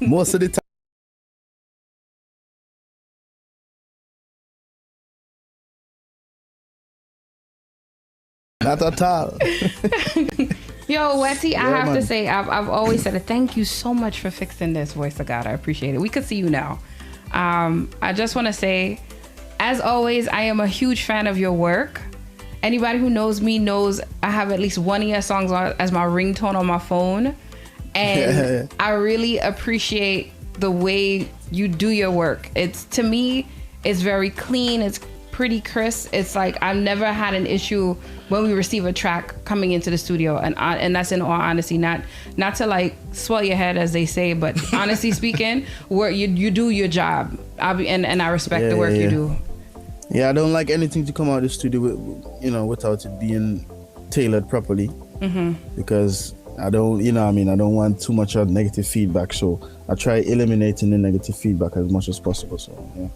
Most of the time. Not at all. Yo, Wetty, I have man. to say, I've always said it. Thank you so much for fixing this voice of God. I appreciate it. We could see you now. I just want to say, as always, I am a huge fan of your work. Anybody who knows me knows I have at least one of your songs as my ringtone on my phone. And I really appreciate the way you do your work. To me, it's very clean. It's pretty crisp. It's like I've never had an issue when we receive a track coming into the studio, and that's in all honesty, not to like swell your head as they say, but honestly speaking, where you do your job, and I respect the work you do. Yeah, I don't like anything to come out of the studio without it being tailored properly, because I don't want too much of negative feedback, so I try eliminating the negative feedback as much as possible. So yeah.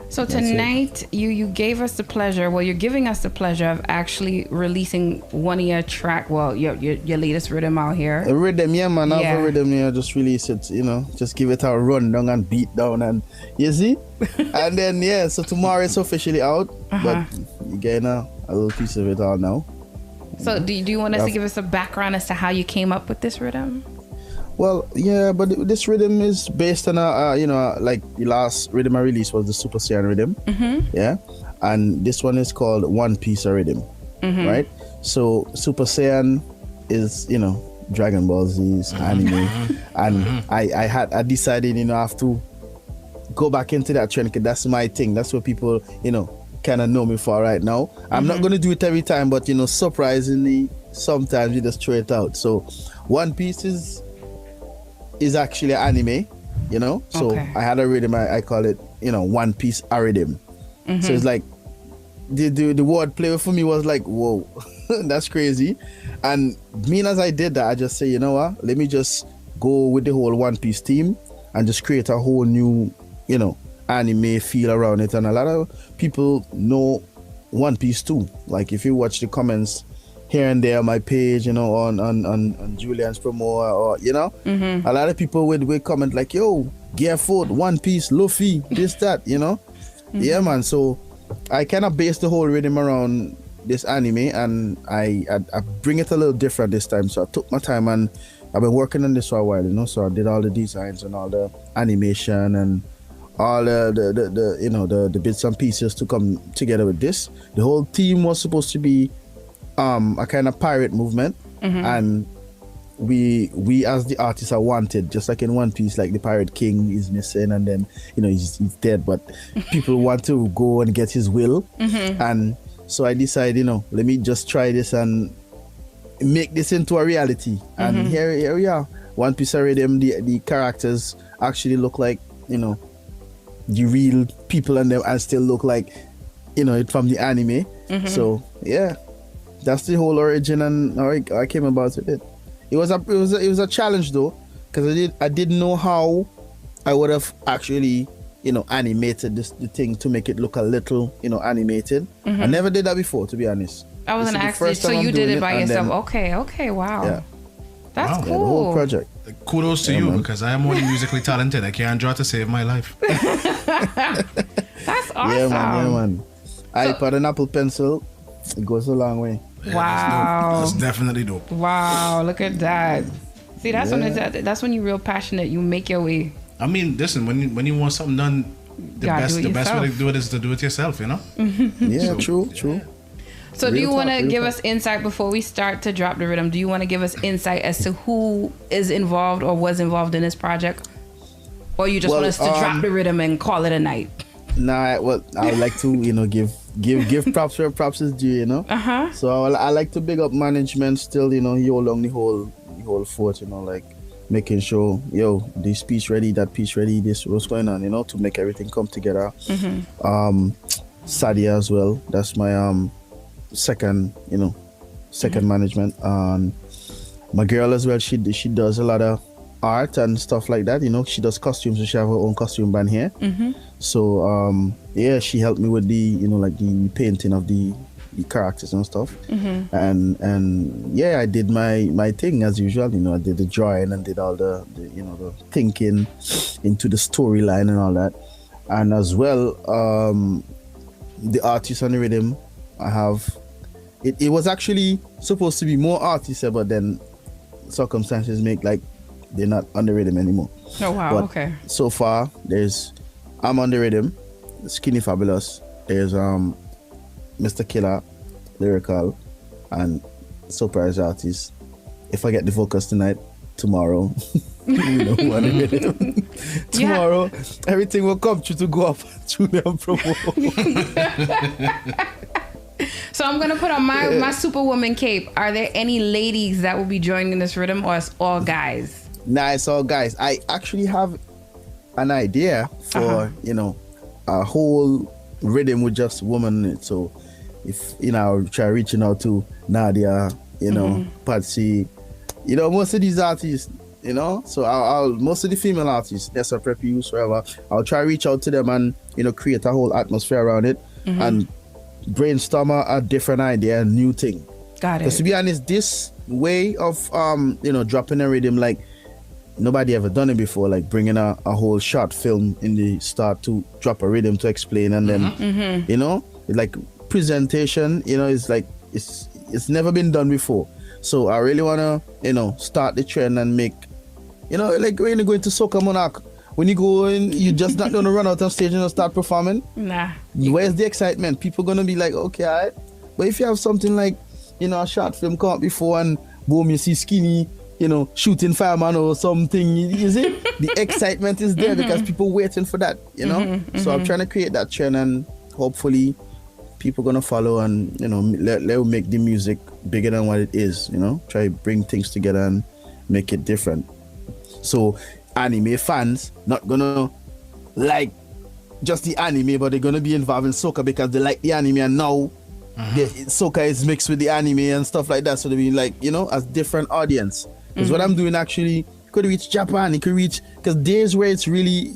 So tonight, you gave us the pleasure, you're giving us the pleasure of actually releasing one of your track, your latest rhythm out here. A rhythm, yeah, man. I have a rhythm, just release it, just give it a run down and beat down, and you see? And then, so tomorrow it's officially out, but you're getting a little piece of it all now. So do you want us to give us a background as to how you came up with this rhythm? Well, yeah, but this rhythm is based on like the last rhythm I released was the Super Saiyan rhythm, yeah, and this one is called One Piece Rhythm, right? So Super Saiyan is Dragon Ball Z's anime, and I decided I have to go back into that trend because that's my thing. That's what people kind of know me for right now. I'm not gonna do it every time, but surprisingly sometimes you just throw it out. So One Piece is actually anime, so I had a rhythm, I call it One Piece rhythm. So it's like the word play for me was like, whoa, that's crazy. And mean as I did that, I just say, you know what, let me just go with the whole One Piece theme and just create a whole new anime feel around it. And a lot of people know One Piece too. Like if you watch the comments here and there on my page, on Julianspromos, or a lot of people would comment like, yo, Gear Food, One Piece, Luffy, this, that, yeah, man. So I kind of based the whole rhythm around this anime, and I bring it a little different this time. So I took my time, and I've been working on this for a while, so I did all the designs and all the animation and all the bits and pieces to come together with this. The whole theme was supposed to be a kind of pirate movement, and we as the artists are wanted, just like in One Piece, like the pirate king is missing and then he's dead, but people want to go and get his will. And so I decided, let me just try this and make this into a reality. And here we are. One Piece rhythm, the characters actually look like the real people and them, and still look like it from the anime. So yeah, that's the whole origin and how I came about with it. It was a challenge though, because I didn't know how I would have actually animated the thing to make it look a little animated. I never did that before, to be honest. I was gonna ask you, so you did it by yourself? Okay, wow. Yeah. That's cool. Yeah, the whole project. Kudos to you, man. Because I am only musically talented. I can't draw to save my life. That's awesome. Yeah, man. iPad and Apple Pencil, it goes a long way. Wow. That's definitely dope. Wow, look at that. See, that's when you're real passionate. You make your way. I mean, listen, when you want something done, the best way to do it is to do it yourself, Yeah, so, true. So do you want to give us insight before we start to drop the rhythm? Do you want to give us insight as to who is involved or was involved in this project? Or you just want us to drop the rhythm and call it a night? Nah, well, I would like to, give props where props is due, So I like to big up management still, he along the whole fort, like making sure, this piece ready, that piece ready, this what's going on, to make everything come together. Sadia as well, that's my second management. My girl as well, she does a lot of art and stuff like that, she does costumes, so she have her own costume band here. So she helped me with the like the painting of the the characters and stuff. And yeah, I did my thing as usual. You know, I did the drawing and did all the the thinking into the storyline and all that. And as well, the artists on the rhythm, I have. It was actually supposed to be more artists, but then circumstances make like they're not on the rhythm anymore. Oh wow! But okay. So far, I'm on the rhythm. Skinny Fabulous. There's Mr. Killer, Lyrical, and surprise artist. If I get the focus tonight, tomorrow, on the rhythm. Tomorrow, everything will come to go up Julianspromos. So I'm gonna put on my Superwoman cape. Are there any ladies that will be joining this rhythm, or it's all guys? Nah, it's all guys. I actually have an idea for a whole rhythm with just women in it. So if I'll try reaching out to Nadia, Patsy, most of these artists, so I'll most of the female artists, that's a prep use forever. I'll try reach out to them and create a whole atmosphere around it and brainstorm a different idea, a new thing. Got it. Because to be honest, this way of dropping a rhythm, like nobody ever done it before, like bringing a whole short film in the start to drop a rhythm to explain, and then like presentation, it's like it's never been done before. So I really wanna start the trend and make like when you go into Soca Monarch, when you go in, you just not gonna run out on stage and start performing. Nah. Where's the excitement? People gonna be like, okay, all right. But if you have something like, a short film come up before and boom, you see Skinny, shooting fireman or something, you see? The excitement is there because people waiting for that, So I'm trying to create that trend, and hopefully people gonna follow and, let make the music bigger than what it is, Try to bring things together and make it different. So anime fans not gonna like just the anime, but they're gonna be involved in Soca because they like the anime, and now Soca is mixed with the anime and stuff like that. So they be like, as different audience. Because what I'm doing actually could reach Japan, it could reach, because there's where it's really,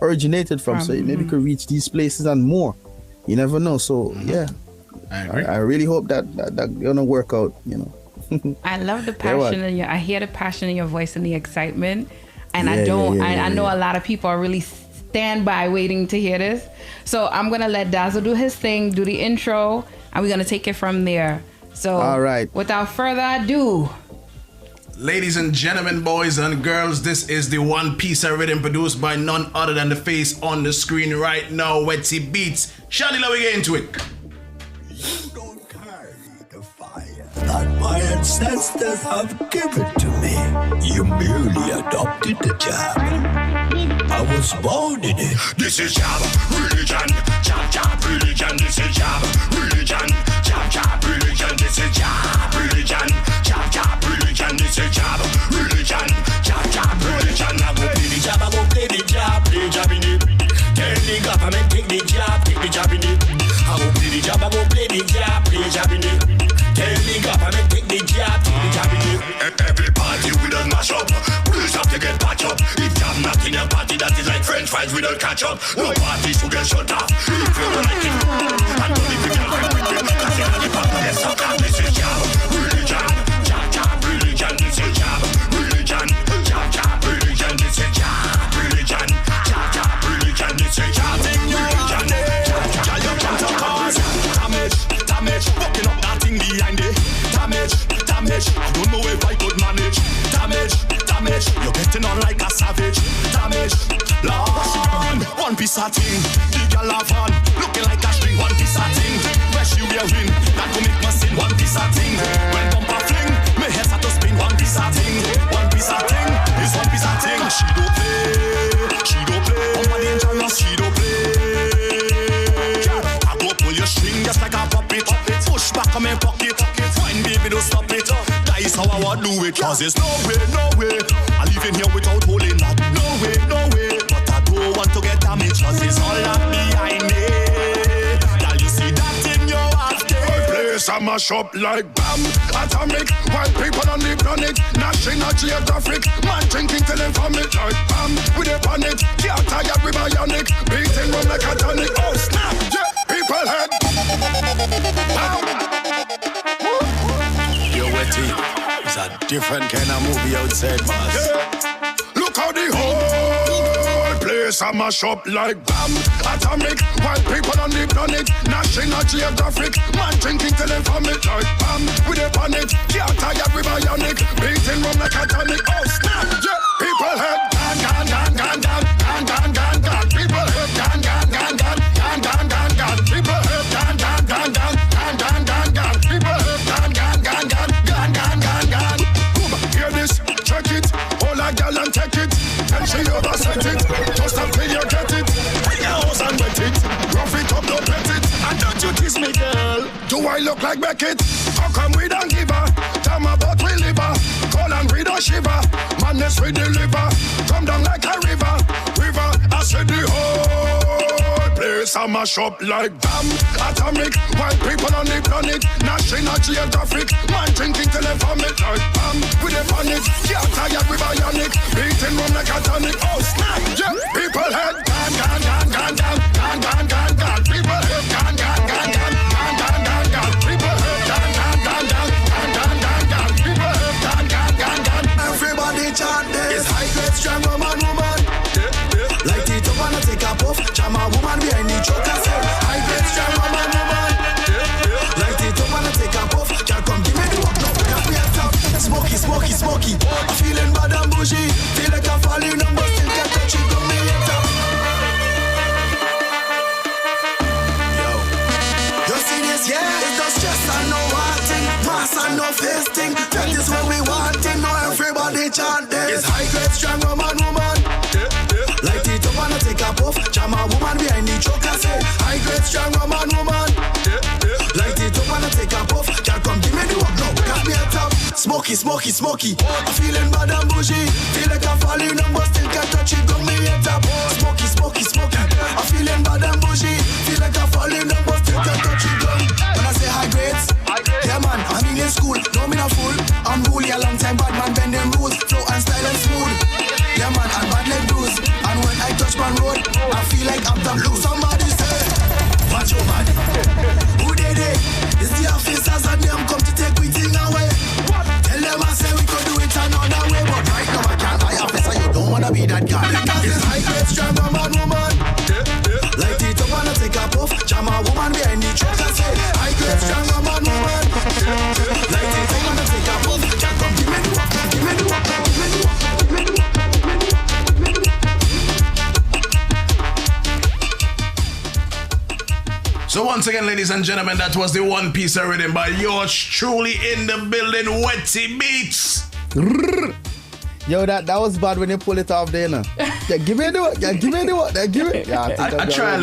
originated from. So it maybe could reach these places and more. You never know. So yeah, I agree. I really hope that gonna work out. I love the passion I hear the passion in your voice and the excitement. And I know a lot of people are really stand by waiting to hear this. So I'm going to let Dazzle do his thing, do the intro, and we're going to take it from there. So all right, without further ado. Ladies and gentlemen, boys and girls, this is the one piece of rhythm produced by none other than the face on the screen right now, WETTY BEATZ. Chandy, let me get into it. You don't carry the fire that my ancestors have given to me. You merely adopted the job. I was born in it. This is job, religion, job, religion. This is job, religion, job, religion. This is job, religion, job, religion. This is job, religion, job, religion. I go play the job, I go play the job in it. Tell the government take the job in it. I go play the job, I go play the job in it. Tell the government take the job in it. Every party we don't mash up, we just have to get patch up. If I'm not in a party that is like French fries, we don't catch up. No parties to get shut off. If you don't like it, I don't if you can't with it. Cause you know the part of the Soca, this is job, religion, job, religion, this is job, religion, job, religion, this is job, religion, job, religion, this is job, religion, damage, fucking up that thing behind it. Damage, I don't know if I could manage. Damage, you're getting on like a savage. Damage, Lord, one piece of thing. The girl have on, looking like a string. One piece of thing, where she wearing, that go make me sing. One piece of thing, when bumper fling, my head start to spin. One piece of thing is one piece of thing. She don't play, I'm a dangerous, she don't play. I go pull your string just like a puppet. Push back on my pocket. Fine baby, don't stop it. That is how I want to do it. Cause there's no way I live in here without holding that. No way. But I don't want to get damaged. Cause it's all up behind me. Now you see that in your after. My place I mash up like bam, atomic. While people on the planet, national geographic. Man drinking till them vomit like bam. With a panic, can't tire with bionic. Beating them like a tonic. Oh snap, yeah, people head. Bam. Wetty is a different kind of movie outside, boss. Yeah. Look how the whole place I mash up like bam. Atomic, white people on the planet. National Geographic, man drinking till they vomit like bam. With a panic, can't tire with bionic. Beating rum like a tonic. Oh snap, yeah. People head gan gan gan gan gan gan gan gan gan. People head gan gan gan gan gan gan gan gan. People head gan gan gan gan gan gan gan gan. People head gan gan gan gan gan gan gan gan. Hear this, check it, hold a gal and take it. And she overset it, just until you get it. Bring your house and wet it, rough it up, don't pet it. And don't you kiss me, girl. Do I look like Beckett? How come we don't give her? Tell me about we live her. Call and we don't shiver. Madness we deliver. Come down like a river. River, I said the whole place I mash up like bam. Atomic, white people on the planet. National Geographic, man drinking till they vomit like bam. With a panic, can't tire with bionic. Beating rum like a tonic. Oh snap, yeah. People head gan gan gan gan gan gan gan gan gan. People head gan gan gan gan gan gan gan gan. People head gan gan gan gan gan gan gan gan. People head gan gan gan gan. Everybody chant this. It's high grade strong woman. Light it up and I take a puff. Jam a woman behind the truck and say high grade strong woman. Light it up and I take a puff. Can't come give me the work now. Got me a top. Smoky, smoky, smoky. I'm feeling bad and bougie. Feel like I'm falling down but still can't touch it. Got me a top. Yo, you see this? Yeah, it's no stress and no wanting, mass and no fasting. That is what we wanting. Now everybody chant this. It's high grade strong woman. Light it up and I take a puff. Jam a woman behind the truck and say high grade strong woman. Light it up and I take a puff. Can't come give me the work now. Got me a top. Smoky, smoky, smoky. I'm feeling bad and bougie. Feel like I'm falling down but still can't touch it. Got me a top. Smoky, smoky, smoky. I'm feeling bad and bougie. Feel like I'm falling down but still can't touch it. When I say high grades, yeah man, I'm in school. No me not fool. I'm bully a long time. Bad man bending rules. Flow and style and smooth. Yeah man, and bad leg bruise. And when I touch my road, I feel like I'm the blue. Somebody say, watch your man. Who did it? It's the officers and them come to take we thing away. Tell them I say we could do it another way. But right now I can't. I officer, you don't wanna be that guy. It's high grade strong woman. Light it up and I take a puff. Jam a woman behind the truck and say high grade strong woman. Light it up and I take a puff. Can't come give me the walk. Give me the walk. Give me the walk. Give me the walk. So once again, ladies and gentlemen, that was the one piece of rhythm by yours truly in the building, Wetty Beats. Yo, that was bad when you pull it off there, no? Yeah, give me the what? Yeah, give me the what? Yeah, give me. Yeah, I try a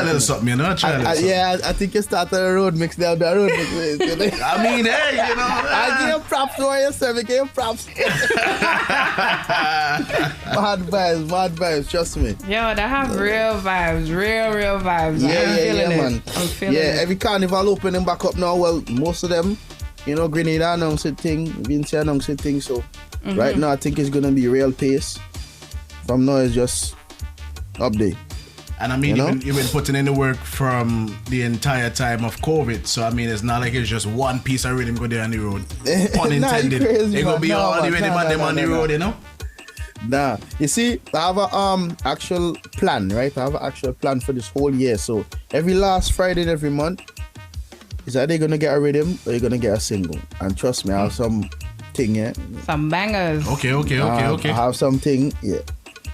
little something, you know. Yeah, I think you started a road mix down the road mix. I mean, hey, you know. I give you props for yourself. I give you props. Mad vibes, trust me. Yo, that have real vibes, real vibes. Yeah, man. I'm feeling it. Every carnival opening back up now. Well, most of them, you know, Grenada announced a thing, Vince announced a thing, so. Right now, I think it's gonna be real pace. From now, it's just update. And I mean, you've been putting in the work from the entire time of COVID. So I mean, it's not like it's just one piece of rhythm go there on the road. Pun intended. It gonna be all the rhythm and them on the road, you know. Nah, you see, I have a actual plan, right? I have an actual plan for this whole year. So every last Friday in every month, is either gonna get a rhythm or you're gonna get a single. And trust me, I have some. Yeah. Some bangers. Okay. I have something, yeah.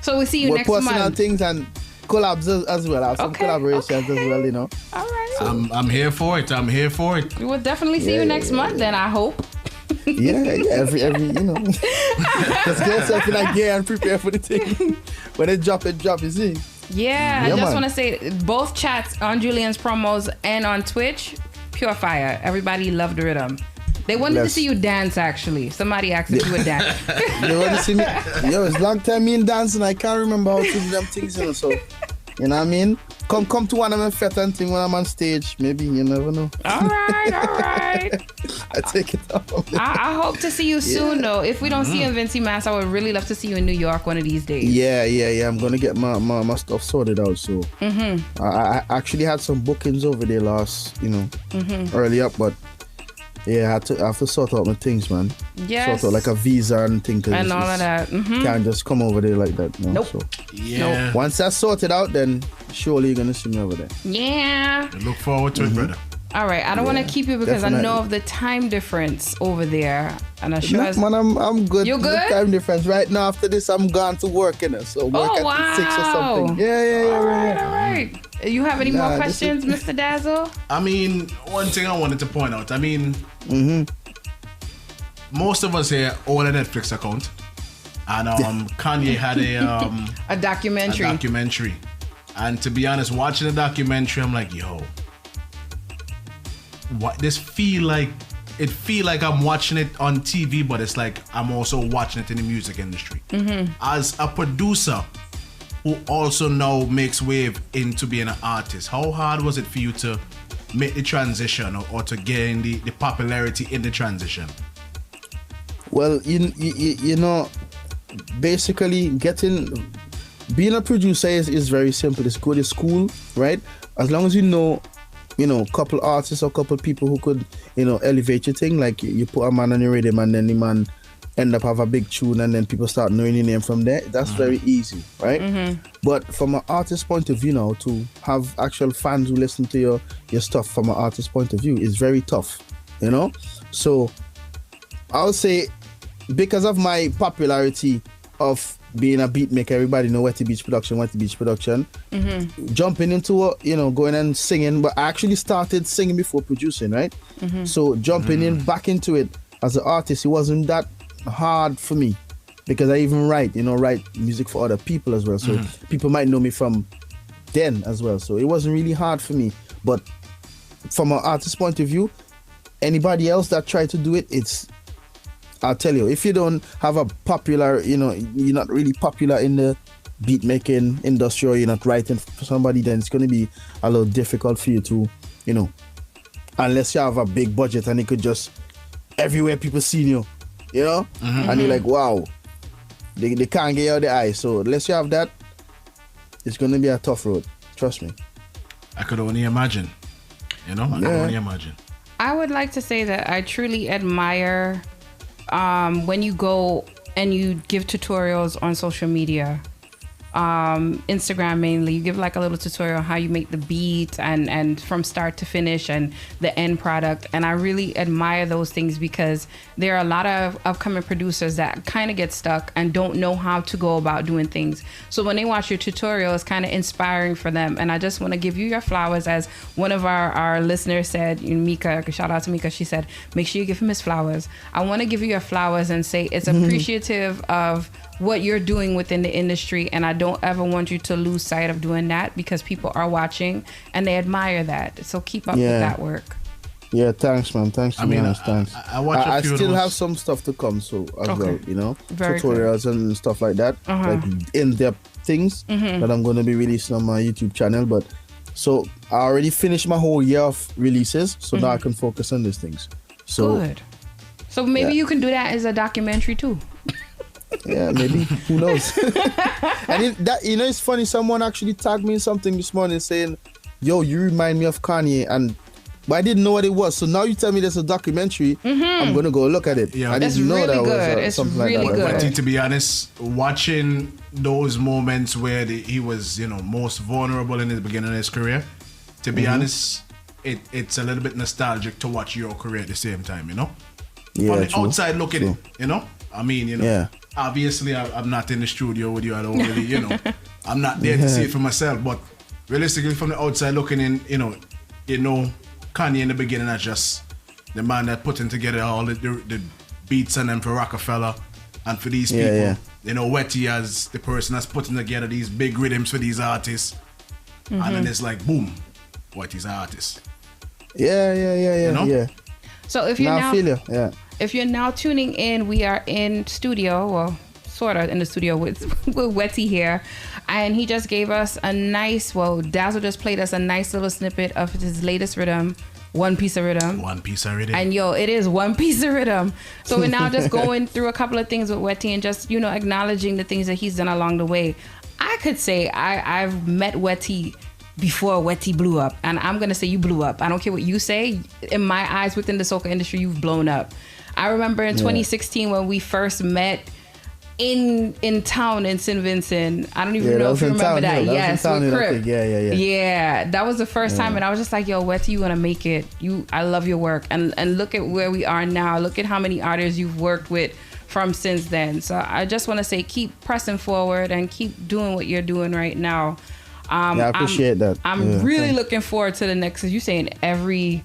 So we see you next month. Personal things and collabs as well. I have some collaborations as well, you know. All right. I'm here for it. We will definitely see you next month then, I hope. Yeah, every you know. Just get yourself in that gear and prepare for the thing. When it drop, you see. Yeah, I just want to say both chats on Julianspromos and on Twitch, pure fire. Everybody loved the rhythm. They wanted to see you dance, actually. Somebody asked if you would dance. They want to see me. Yo, it's long time me in dancing. I can't remember how to do them things, you know. So, you know what I mean? Come to one of my fete and thing when I'm on stage. Maybe, you never know. All right. I take it off. I hope to see you soon, though. If we don't see you in Vincy Mass, I would really love to see you in New York one of these days. Yeah. I'm going to get my stuff sorted out. So, I actually had some bookings over there last, early up, but Yeah, I have to sort out my things, man. Yes. Sort out like a visa and things. And all of that. Can't just come over there like that. No? Nope. So, Yeah. nope. Once that's sorted out, then surely you're gonna see me over there. Yeah. I look forward to it, brother. All right, I don't want to keep you because definitely. I know of the time difference over there, and I'm sure. Man, I'm good. You good? The time difference. Right now, after this, I'm gone to work, so work at 6 or something. Yeah. All right. You have any more questions, Mr. Dazzle? I mean, one thing I wanted to point out. I mean, most of us here own a Netflix account, and Kanye had a documentary. A documentary, and to be honest, watching the documentary, I'm like, yo. What this feel like I'm watching it on TV, but it's like I'm also watching it in the music industry. As a producer who also now makes wave into being an artist, how hard was it for you to make the transition or to gain the popularity in the transition? Well, you know, basically being a producer is very simple. It's go to school, right? As long as you know, couple artists or couple people who could, elevate your thing. Like you put a man on your rhythm and then the man end up have a big tune and then people start knowing your name from there. That's very easy, right? But from an artist point of view now, to have actual fans who listen to your stuff from an artist point of view is very tough, So I would say because of my popularity of being a beat maker, everybody know WETTY Beach Production. Jumping into going and singing, but I actually started singing before producing, right? So jumping in back into it as an artist, it wasn't that hard for me because I even write music for other people as well. So people might know me from then as well. So it wasn't really hard for me. But from an artist point of view, anybody else that tried to do it, I'll tell you, if you don't have a popular, you're not really popular in the beat making industry or you're not writing for somebody, then it's going to be a little difficult for you to, unless you have a big budget and it could just, everywhere people see you, and you're like, wow, they can't get you out of the eye. So unless you have that, it's going to be a tough road. Trust me. I could only imagine, I could only imagine. I would like to say that I truly admire when you go and you give tutorials on social media, Instagram mainly, you give like a little tutorial on how you make the beat and from start to finish and the end product. And I really admire those things because there are a lot of upcoming producers that kind of get stuck and don't know how to go about doing things. So when they watch your tutorial, it's kind of inspiring for them. And I just want to give you your flowers. As one of our listeners said, Mika, shout out to Mika, she said, make sure you give him his flowers. I want to give you your flowers and say it's appreciative of what you're doing within the industry, and I don't ever want you to lose sight of doing that because people are watching and they admire that. So keep up with that work. Yeah, thanks, man. Thanks to be honest. Thanks. I still have some stuff to come, so as well, Very tutorials good. And stuff like that, like in-depth things that I'm going to be releasing on my YouTube channel. But so I already finished my whole year of releases, so now I can focus on these things. So good. So maybe you can do that as a documentary too. Yeah, maybe. Who knows? And it's funny. Someone actually tagged me in something this morning saying, "Yo, you remind me of Kanye," but I didn't know what it was. So now you tell me there's a documentary. I'm gonna go look at it. Yeah, I didn't know really that was something really like that. good. To be honest, watching those moments where he was, most vulnerable in the beginning of his career, to be honest, it's a little bit nostalgic to watch your career at the same time. Yeah, from the true. outside looking in, I mean, obviously I'm not in the studio with you. I don't really, I'm not there to see it for myself. But realistically, from the outside looking in, Kanye in the beginning as just the man that putting together all the beats and them for Rockefeller and for these people. WETTY as the person that's putting together these big rhythms for these artists. And then it's like, boom, WETTY's an artist. Yeah. So if you're now tuning in, we are in studio, well, sort of in the studio with WETTY here, and he just gave us a nice, Dazzle just played us a nice little snippet of his latest rhythm, One Piece of Rhythm. And it is One Piece of Rhythm. So we're now just going through a couple of things with WETTY and just, acknowledging the things that he's done along the way. I could say I've met WETTY before WETTY blew up. And I'm going to say you blew up. I don't care what you say. In my eyes, within the soca industry, you've blown up. I remember in 2016 when we first met in town in St. Vincent. I don't even know if you remember that. Yes, with Crip. Yeah, that was the first time, and I was just like, yo, WETTY, you gonna make it. I love your work. And look at where we are now. Look at how many artists you've worked with from since then. So I just want to say, keep pressing forward and keep doing what you're doing right now. I appreciate that. I'm really looking forward to the next, as you're saying, every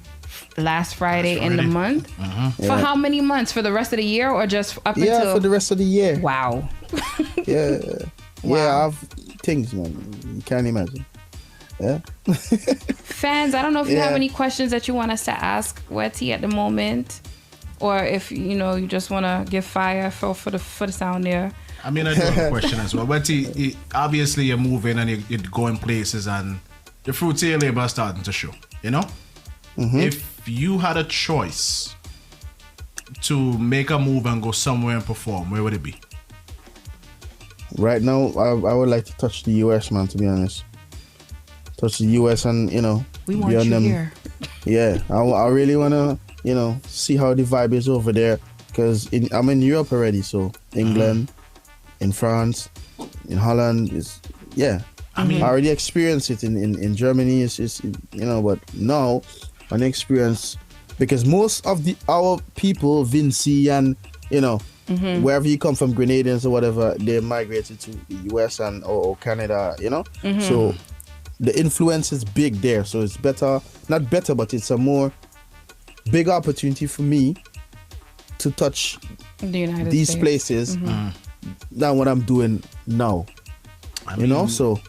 last Friday in the month. For how many months? For the rest of the year, or just up until? Yeah, for the rest of the year. Wow. Yeah. I have things, man. You can't imagine. Yeah. Fans, I don't know if you have any questions that you want us to ask WETTY at the moment, or if you just want to give fire for the sound there. I mean, I do have a question as well. WETTY, obviously you're moving and you're going places, and the fruits of your labor are starting to show. If you had a choice to make a move and go somewhere and perform, where would it be? Right now, I would like to touch the US, man, to be honest. Touch the US and, we want you here. Yeah, I really want to, see how the vibe is over there. Because I'm in Europe already, so England, in France, in Holland, I mean, I already experienced it in Germany, but now an experience, because most of our people, Vinci and wherever you come from, Grenadians or whatever, they migrated to the US and or Canada, so the influence is big there. So it's not better, but it's a more big opportunity for me to touch these States. Places than what I'm doing now. I mean, so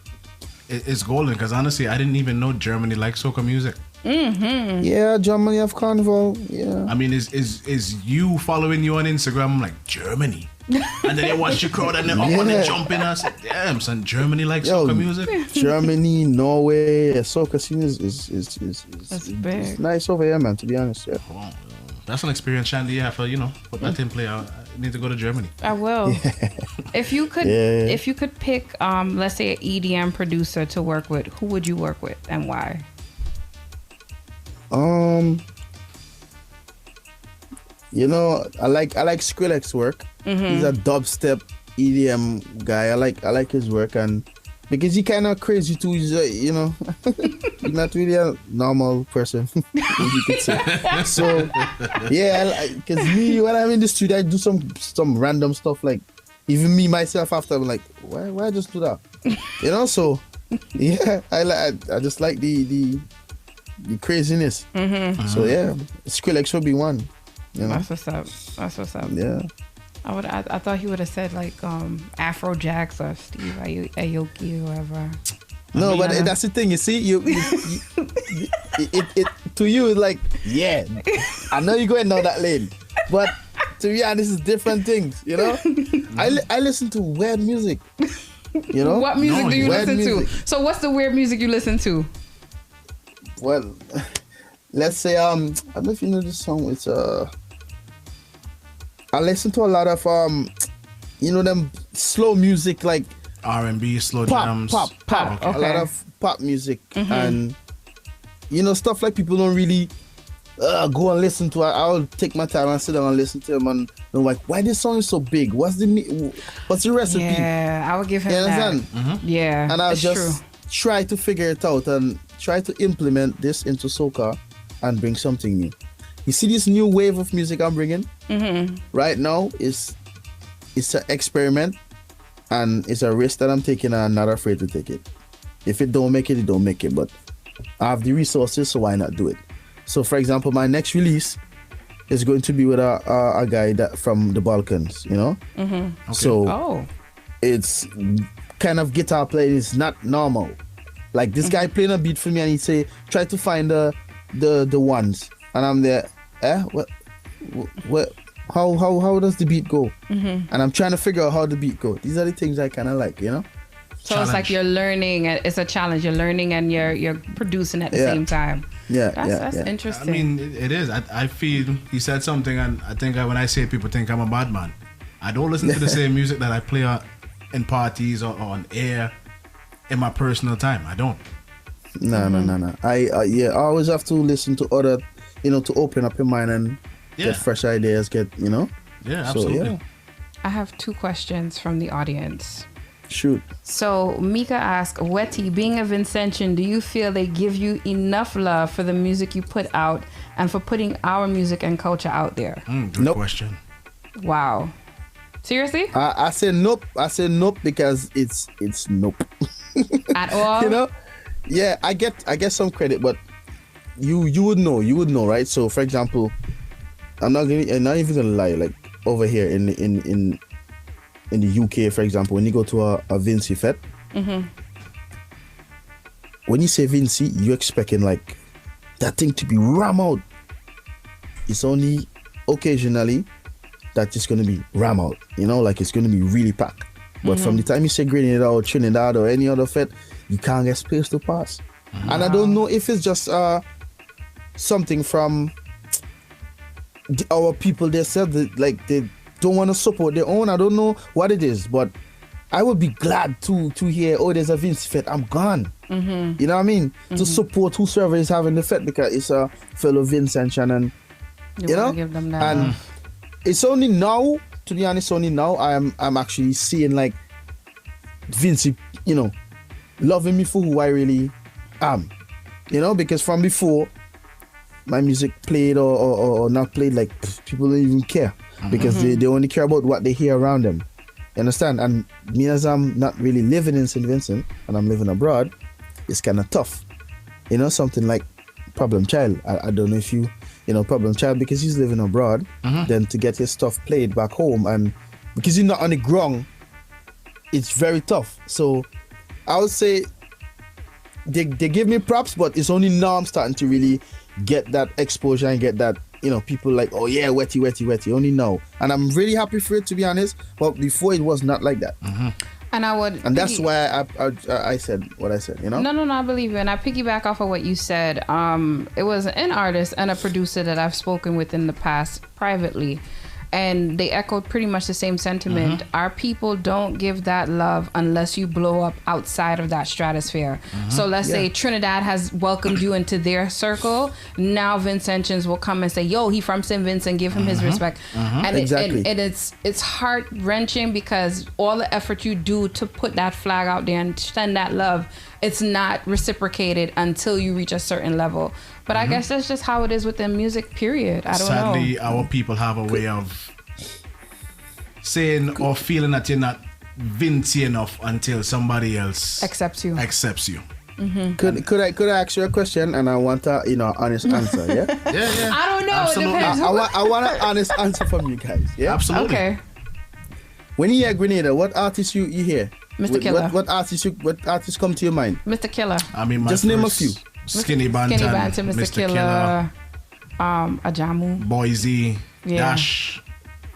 it's golden, because honestly, I didn't even know Germany likes soca music. Yeah, Germany have Carnival. Yeah. I mean, is you following you on Instagram like Germany? And then they watch your crowd and they're up and they jump in. I said, damn, son, Germany likes soca music. Germany, Norway, soca scene is big. It's nice over here, man, to be honest. Yeah. Wow. That's an experience, Chandy. Yeah, for put that in play. I need to go to Germany. I will. If you could pick, let's say, an EDM producer to work with, who would you work with and why? I like Skrillex's work. He's a dubstep EDM guy. I like his work, and because he kind of crazy too. He's he's not really a normal person, you could say. So because me, when I'm in the studio, I do some random stuff. Like even me myself, after I'm like, why I just do that? So yeah, I just like the craziness. So yeah, Skrillex would be one. That's what's up. Yeah. I thought he would have said like Afrojax or Steve Aoki or whoever. No, but that's the thing. You see, it to you it's like, yeah, I know you're going down that lane, but to be honest, it's different things. I listen to weird music. What music do you listen to? So what's the weird music you listen to? Well, let's say I don't know if you know this song. It's I listen to a lot of them slow music like R&B, slow jams, pop. Okay. A lot of pop music and stuff like people don't really go and listen to. I'll take my time and sit down and listen to them, and I'm like, why this song is so big? What's the recipe? Yeah, I would give him that. Yeah, and I'll just try to figure it out and try to implement this into soca and bring something new. You see this new wave of music I'm bringing right now it's an experiment, and it's a risk that I'm taking, and I'm not afraid to take it. If it don't make it, it don't make it, but I have the resources, so why not do it? So for example, my next release is going to be with a guy that from the Balkans, Okay. So it's kind of guitar playing is not normal. Like this guy playing a beat for me, and he say, try to find the ones, and I'm there. What? How does the beat go? And I'm trying to figure out how the beat go. These are the things I kind of like, So challenge. It's like you're learning. It's a challenge. You're learning and you're producing at the same time. Yeah, that's interesting. I mean, it is. I feel he said something, and I think when I say it, people think I'm a bad man. I don't listen to the same music that I play in parties or on air in my personal time. I don't. No. I always have to listen to other, to open up your mind and get fresh ideas. Yeah, absolutely. So, yeah. I have 2 questions from the audience. Shoot. So Mika asked, Wetty, being a Vincentian, do you feel they give you enough love for the music you put out and for putting our music and culture out there? Good question. Wow. Seriously? I say nope. I say nope because it's nope. At all? Yeah, I get some credit, but you would know, right? So for example, I'm not even gonna lie, like over here in the UK, for example, when you go to a Vincy Fete, when you say Vincy, you're expecting like that thing to be ram out. It's only occasionally that it's going to be ram out, like it's going to be really packed. But from the time you say Grenada or Trinidad or any other Fete, you can't get space to pass. And I don't know if it's just something from our people. They said that like they don't want to support their own. I don't know what it is, but I would be glad to hear, there's a Vincy Fete, I'm gone. You know what I mean? To support whosoever is having the Fete because it's a fellow Vincentian and give them that. And it's only now, to be honest, I'm actually seeing like Vincy, loving me for who I really am. Because from before my music played or not played, like people don't even care. Because they only care about what they hear around them. You understand? And me, as I'm not really living in St. Vincent and I'm living abroad, it's kind of tough. Something like Problem Child. I don't know if you Problem Child, because he's living abroad, then to get his stuff played back home, and because he's not on the ground, it's very tough. So I would say they give me props, but it's only now I'm starting to really get that exposure and get that, people like, oh yeah, Wetty, only now. And I'm really happy for it, to be honest. But before it was not like that. And that's why I said what I said, No, I believe you. And I piggyback off of what you said. It was an artist and a producer that I've spoken with in the past privately. And they echoed pretty much the same sentiment. Our people don't give that love unless you blow up outside of that stratosphere. So let's say Trinidad has welcomed you into their circle. Now Vincentians will come and say, yo, he from St. Vincent, give him his respect. And exactly. It's heart-wrenching because all the effort you do to put that flag out there and send that love, it's not reciprocated until you reach a certain level. But I guess that's just how it is within music, period. I don't know. Sadly, our people have a way of saying or feeling that you're not Vincy enough until somebody else accepts you. Could I ask you a question, and I want a honest answer? Yeah. Yeah. I don't know. Absolutely. It depends. I want an honest answer from you guys. Yeah. Absolutely. Okay. When you hear Grenada, what artist you hear? Mr. Killer. What artists come to your mind? Mr. Killer. I mean, just name a few. Skinny Bantam, Mr. Killer, Ajamu, Boise, Dash,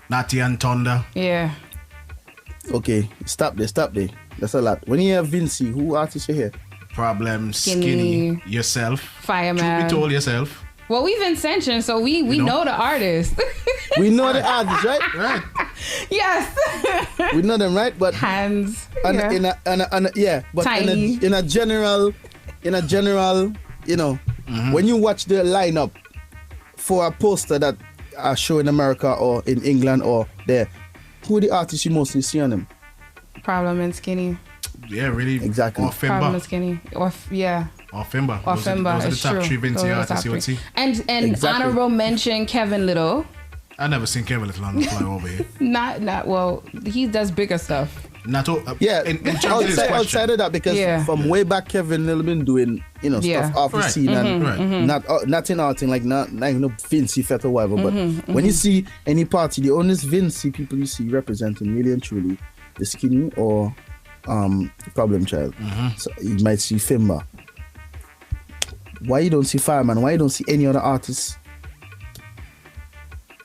Natty and Thunder. Yeah. Okay, stop there. That's a lot. When you hear Vincy, who artists you hear? Problem, Skinny, yourself. Fireman. Truth be told, yourself. Well, we've been Vincentian, so we know the artist. We know the artists, right? Right. Yes. We know them, right? But Hands. but Tiny. in a general, when you watch the lineup for a poster that are shown in America or in England or there, who are the artists you mostly see on them? Problem and Skinny. Yeah, really. Exactly. Or Problem and Fimba. Skinny. Or Fimba. Or Those Fimba. are the It's top true. 3 Vincy artists you would see. And Exactly. honorable mention Kevin Little. I never seen Kevin Little on the fly over here. Not well. He does bigger stuff. Not all, Yeah, in terms of this question. outside of that, because from way back, Kevin Little been doing stuff off the scene and not in outing, like not Vincy Fete or whatever. But when you see any party, the only Vincy people you see representing really and truly the Skinny or Problem Child. So you might see Fimba. Why you don't see Fireman? Why you don't see any other artists?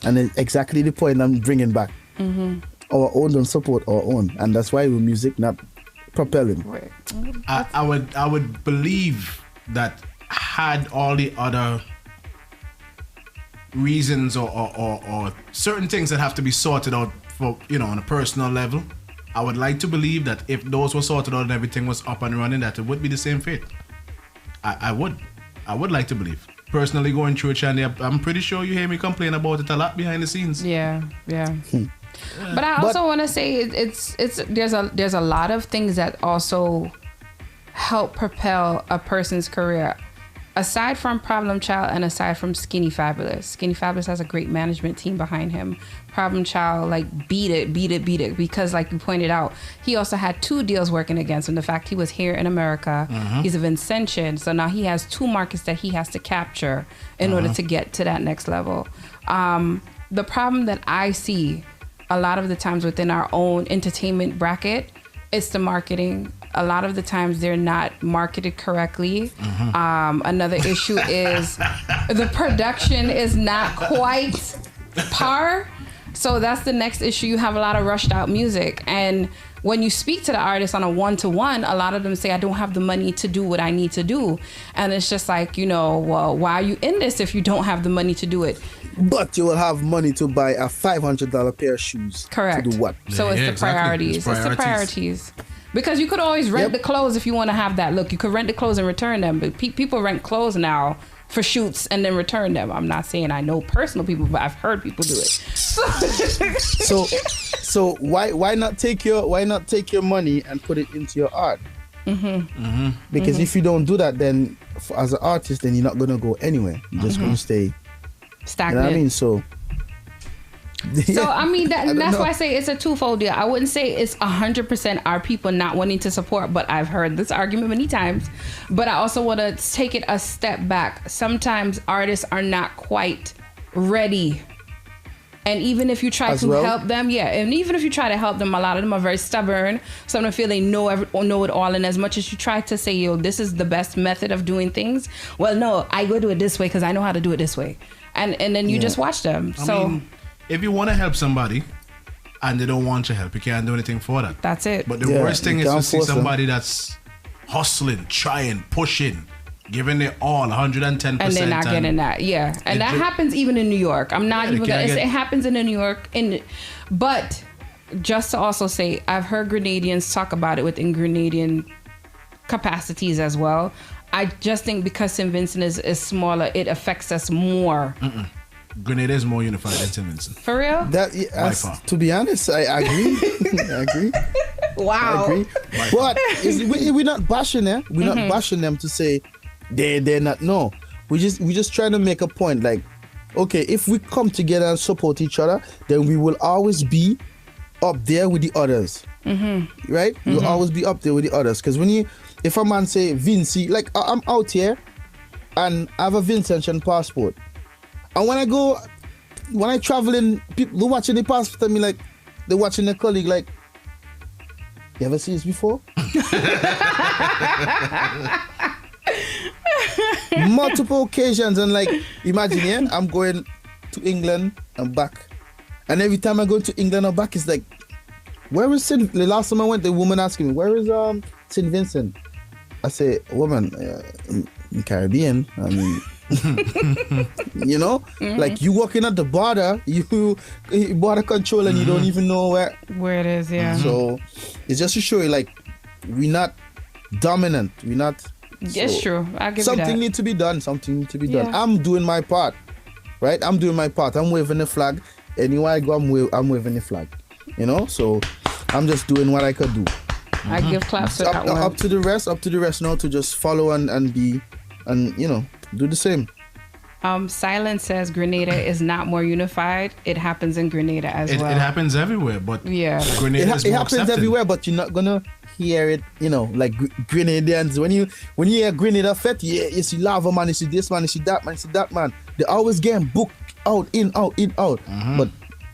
And it's exactly the point I'm bringing back. Our own don't support our own, and that's why with music not propelling. I would believe that had all the other reasons or certain things that have to be sorted out for on a personal level, I would like to believe that if those were sorted out and everything was up and running, that it would be the same fate. I would like to believe. Personally, going through Chandy, I'm pretty sure you hear me complain about it a lot behind the scenes. Yeah. But I also want to say there's a lot of things that also help propel a person's career. Aside from Problem Child and aside from Skinny Fabulous has a great management team behind him. Problem Child, like, beat it. Because, like you pointed out, he also had 2 deals working against him. The fact he was here in America, he's a Vincentian, so now he has 2 markets that he has to capture in order to get to that next level. The problem that I see a lot of the times within our own entertainment bracket, it's the marketing. A lot of the times they're not marketed correctly. Another issue is the production is not quite par. So that's the next issue. You have a lot of rushed out music. And when you speak to the artist on a one-to-one, a lot of them say, I don't have the money to do what I need to do. And it's just like, well, why are you in this if you don't have the money to do it? But you will have money to buy a $500 pair of shoes. Correct. To do what? So it's the priorities. It's the priorities. Because you could always rent the clothes if you want to have that look. You could rent the clothes and return them. But people rent clothes now for shoots and then return them. I'm not saying I know personal people, but I've heard people do it. So why not take your money and put it into your art? Because if you don't do that, then as an artist, then you're not gonna go anywhere. You're just gonna stay stagnant. You know what I mean? So I mean, that's why I say it's a twofold deal. I wouldn't say it's 100% our people not wanting to support, but I've heard this argument many times. But I also want to take it a step back. Sometimes artists are not quite ready. And even if you try to help them, and even if you try to help them, a lot of them are very stubborn. Some of them feel they know it all. And as much as you try to say, this is the best method of doing things. Well, no, I go do it this way because I know how to do it this way. And then you just watch them. I mean, if you want to help somebody and they don't want your help, you can't do anything for that. That's it. But the worst thing is to see somebody that's hustling, trying, pushing, giving it all 110%. And they're not getting that. Yeah. And that happens even in New York. I'm not even going to say it happens in New York. But just to also say, I've heard Grenadians talk about it within Grenadian capacities as well. I just think because St. Vincent is smaller, it affects us more. Grenada is more unified than St. Vincent. For real? To be honest, I agree. I agree. Wow. I agree. But we're not bashing them. We're not bashing them to say they're not. No, we just trying to make a point. Like, okay, if we come together and support each other, then we will always be up there with the others. Right? We'll always be up there with the others. Because if a man say Vinci, like I'm out here and I have a Vincentian passport. And when I travel in, people watching the passport and me like, they're watching their colleague like, you ever see this before? Multiple occasions, and like, imagine, I'm going to England and back. And every time I go to England or back, it's like, where is the last time I went, the woman asking me, where is St. Vincent? I say, woman, in Caribbean, I mean, like you walking at the border, you border control and you don't even know where it is. So it's just to show you, like, we're not dominant. We're not. It's true. I'll give something you that. Need to be done. Something need to be done. I'm doing my part, right? I'm doing my part. I'm waving the flag. Anywhere I go, I'm waving the flag. So I'm just doing what I could do. I give claps to that one. Up to the rest now to just follow and be, and do the same. Silence says Grenada is not more unified. It happens in Grenada as well. It happens everywhere, but Grenada is more happens accepted. everywhere, but you're not gonna hear it. Like Grenadians. When you hear Grenada Fete, you see Lava Man, you see this man, you see that man, you see that man. They always getting booked out, in, out. But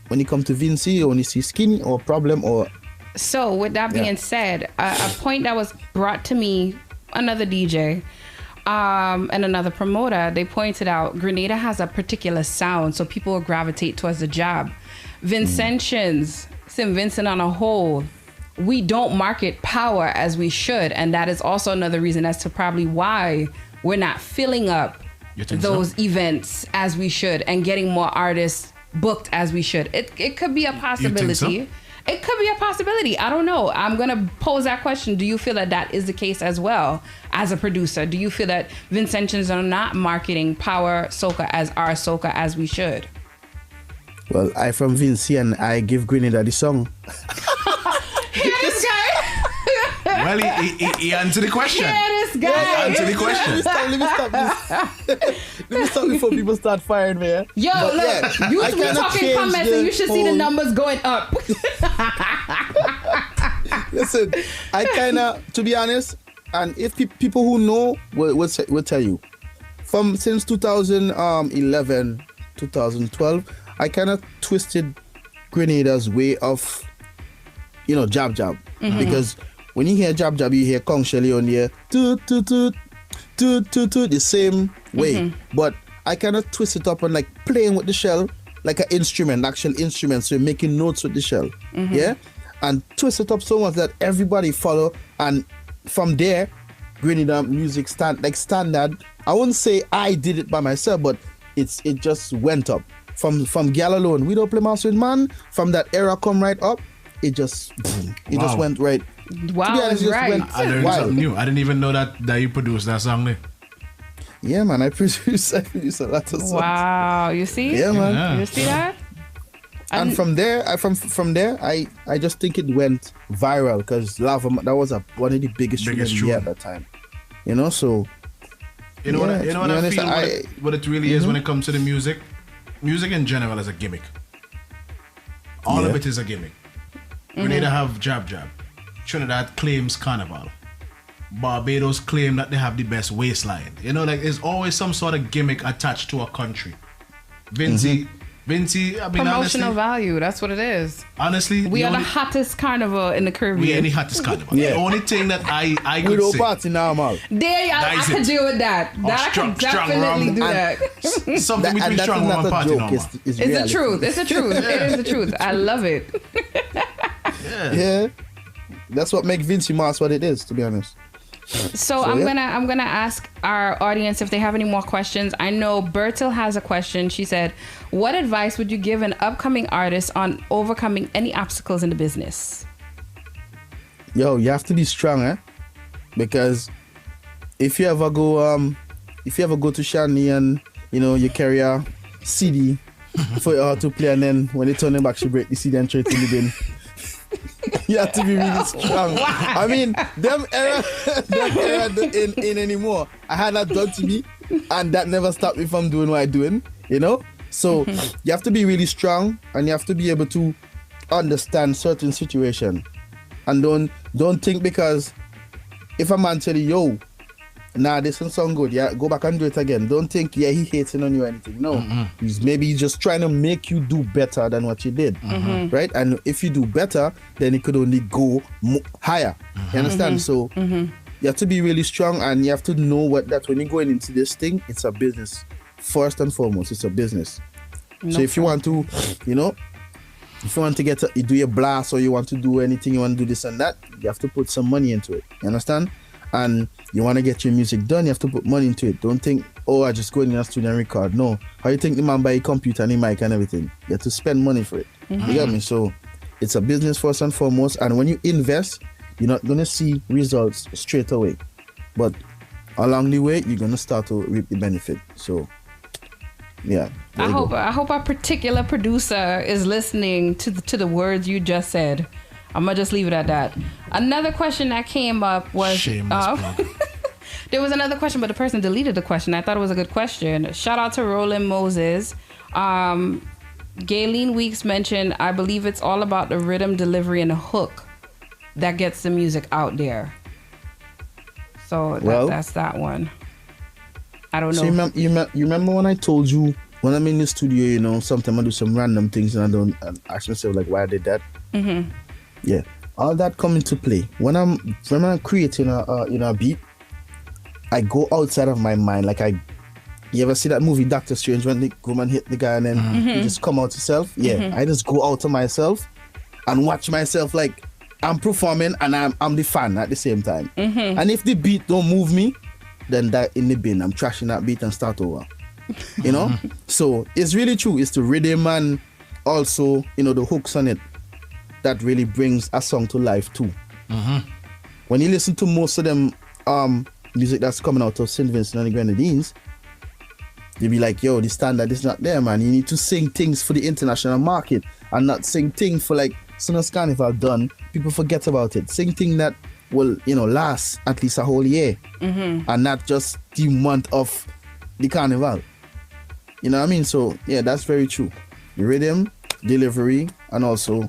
when you come to Vinci, or when you see Skinny or Problem or. So with that being said, a point that was brought to me, another DJ. And another promoter, they pointed out Grenada has a particular sound, so people will gravitate towards the job. Vincentians, St. Vincent on a whole, we don't market power as we should, and that is also another reason as to probably why we're not filling up those events as we should and getting more artists booked as we should. It could be a possibility. It could be a possibility. I don't know. I'm going to pose that question. Do you feel that that is the case as well as a producer? Do you feel that Vincentians are not marketing Power Soca as our Soca as we should? Well, I from Vinci and I give Grenada the song. Hear this guy. Well, he answered the question. Hear this guy. He answered the question. Let me stop this. Let me stop before people start firing me. Yo, but look, you should be talking comments and you should see the numbers going up. Listen, I kind of, to be honest, and if people who know will tell you, since 2011, 2012, I kind of twisted Grenada's way of, jab, because when you hear jab, you hear Kong Shelly on the toot, the same way. But I kind of twist it up and like playing with the shell like an instrument, actual instrument. So you're making notes with the shell, yeah, and twist it up so much that everybody follow. And from there, Grenada music standard. I wouldn't say I did it by myself, but it just went up. From Gal Alone, we don't play mouse with man. From that era, come right up. It just went right. Wow, to be honest, I learned something new. I didn't even know that you produced that song there. Yeah, man, I produce a lot of songs. Wow, you see? Yeah, man. Yeah. You see that? And from there, I just think it went viral because Lava, that was one of the biggest tunes at that time. So. You know what I feel? What it really is when it comes to the music. Music in general is a gimmick. All of it is a gimmick. Grenada have Jab. Trinidad claims Carnival. Barbados claim that they have the best waistline. There's always some sort of gimmick attached to a country. Vinci, I mean, promotional honestly, value, that's what it is. Honestly, we are the hottest carnival in the Caribbean. We are the hottest carnival. The only thing that I could we don't say, party normal. I could deal with that. I could definitely do that. Something between strong rum and party normal. It's the truth. It is the truth. I love it. Yeah. That's what makes Vinci Mars what it is, to be honest. So I'm gonna ask our audience if they have any more questions. I know Bertil has a question. She said, "What advice would you give an upcoming artist on overcoming any obstacles in the business?" Yo, you have to be strong, because if you ever go to Chandy and you carry a CD for her to play, and then when they turn it back, she break the CD and throw it in the bin. You have to be really strong. I mean, them era in anymore. I had that done to me, and that never stopped me from doing what I'm doing. So you have to be really strong, and you have to be able to understand certain situation, and don't think because if a man tell you, yo, nah, this one sound good, yeah, go back and do it again. Don't think, yeah, he hating on you or anything. No, he's just trying to make you do better than what you did, right? And if you do better, then it could only go higher. You understand? So you have to be really strong, and you have to know that when you're going into this thing, it's a business. First and foremost, it's a business. So if you want to, if you want to do your blast, or you want to do anything, you want to do this and that, you have to put some money into it. You understand? And you want to get your music done, you have to put money into it. Don't think, I just go in the studio and record. No. How you think the man buy a computer and a mic and everything? You have to spend money for it. You get me? So it's a business first and foremost. And when you invest, you're not going to see results straight away. But along the way, you're going to start to reap the benefit. So, yeah. I hope a particular producer is listening to the words you just said. I'm gonna just leave it at that. Another question that came up was there was another question, but the person deleted the question. I thought it was a good question. Shout out to Roland Moses. Gayleen Weeks mentioned, I believe it's all about the rhythm, delivery, and the hook that gets the music out there. So that's that one. I don't know. So you remember when I told you when I'm in the studio, sometimes I do some random things and I ask myself like why I did that. Yeah, all that come into play when I'm creating a beat. I go outside of my mind. Like you ever see that movie Doctor Strange when they go and hit the guy and then you just come out yourself? Yeah, I just go out of myself and watch myself like I'm performing and I'm the fan at the same time. And if the beat don't move me, then that in the bin. I'm trashing that beat and start over. So it's really true. It's the rhythm and also the hooks on it. that really brings a song to life too. When you listen to most of them music that's coming out of St. Vincent and the Grenadines, you'll be like, yo, the standard is not there, man. You need to sing things for the international market and not sing things for like soon as Carnival done, people forget about it. Sing thing that will, last at least a whole year and not just the month of the Carnival. You know what I mean? So yeah, that's very true. The rhythm, delivery, and also,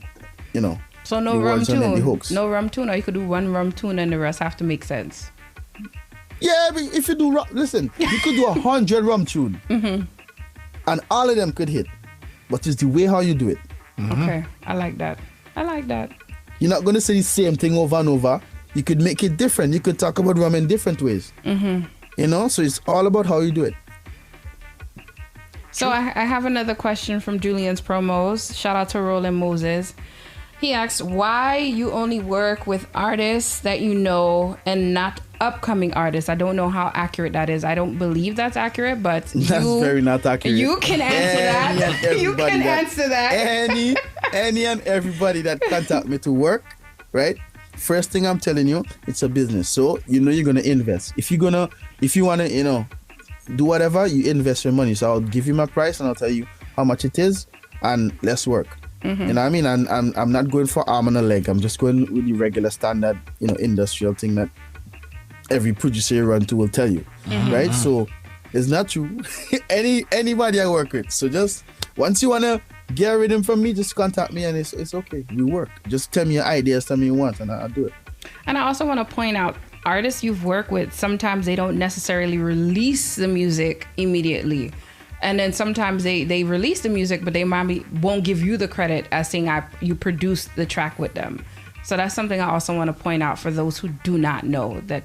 So no rum tune. No rum tune, or you could do one rum tune and the rest have to make sense. Yeah, but if you do, listen, you could do 100 rum tune, and all of them could hit. But it's the way how you do it. Okay, I like that. You're not going to say the same thing over and over. You could make it different. You could talk about rum in different ways. So it's all about how you do it. So I have another question from Julianspromos. Shout out to Roland Moses. He asks, why you only work with artists that you know and not upcoming artists? I don't know how accurate that is. I don't believe that's accurate, but that's very not accurate. You can answer that. You can answer that. Any and everybody that contact me to work, right? First thing I'm telling you, it's a business. So you're gonna invest. If you wanna, do whatever, you invest your money. So I'll give you my price and I'll tell you how much it is, and let's work. You know what I mean? And I'm not going for arm and a leg. I'm just going with the regular standard, industrial thing that every producer you run to will tell you, right? So it's not true. Anybody I work with. So just once you wanna get a rhythm from me, just contact me and it's okay. We work. Just tell me your ideas, tell me you want, and I'll do it. And I also want to point out, artists you've worked with, sometimes they don't necessarily release the music immediately. And then sometimes they release the music, but they won't give you the credit as saying you produced the track with them. So that's something I also want to point out for those who do not know, that,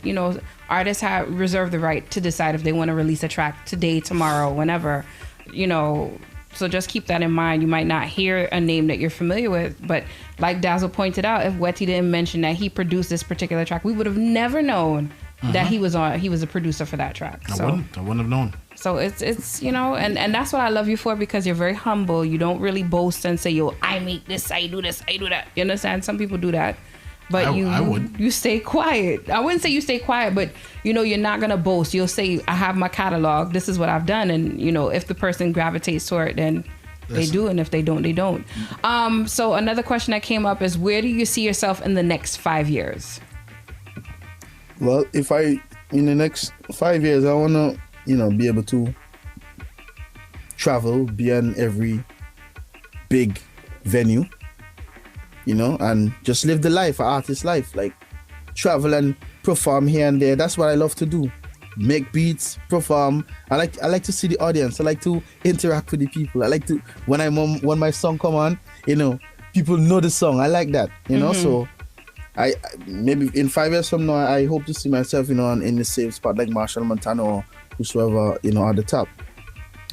artists have reserved the right to decide if they want to release a track today, tomorrow, whenever, So just keep that in mind. You might not hear a name that you're familiar with, but like Dazzle pointed out, if Wetty didn't mention that he produced this particular track, we would have never known that he was a producer for that track. I wouldn't have known. So it's and that's what I love you for, because you're very humble. You don't really boast and say, yo, I make this, I do this, I do that. You understand? Some people do that. But you stay quiet. I wouldn't say you stay quiet, but you're not gonna boast. You'll say, I have my catalog, this is what I've done, and if the person gravitates toward it, then they do, and if they don't, they don't. So another question that came up is, where do you see yourself in the next 5 years? Well, in the next 5 years, I wanna be able to travel, be on every big venue, and just live the life, an artist's life, like travel and perform here and there. That's what I love to do. Make beats, perform. I like to see the audience. I like to interact with the people. I like to, when my song come on, people know the song. I like that, so I maybe in 5 years from now, I hope to see myself, in the same spot like Marshall Montana or whosoever, at the top.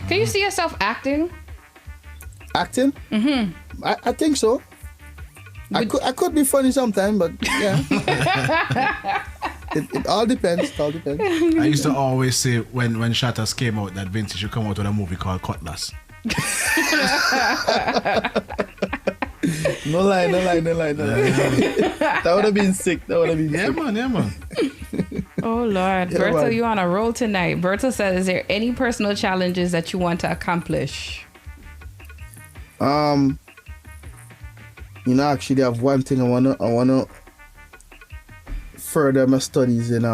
Can you see yourself acting? Acting? I think so. I could be funny sometime, but yeah. it all depends. It all depends. I used to always say when Shatters came out that Vince should come out with a movie called Cutlass. No lie. That would have been sick. Yeah, man. Oh, Lord. Yeah, Berto, man. you on a roll tonight. Berto said, is there any personal challenges that you want to accomplish? Actually, I have one thing. I wanna further my studies in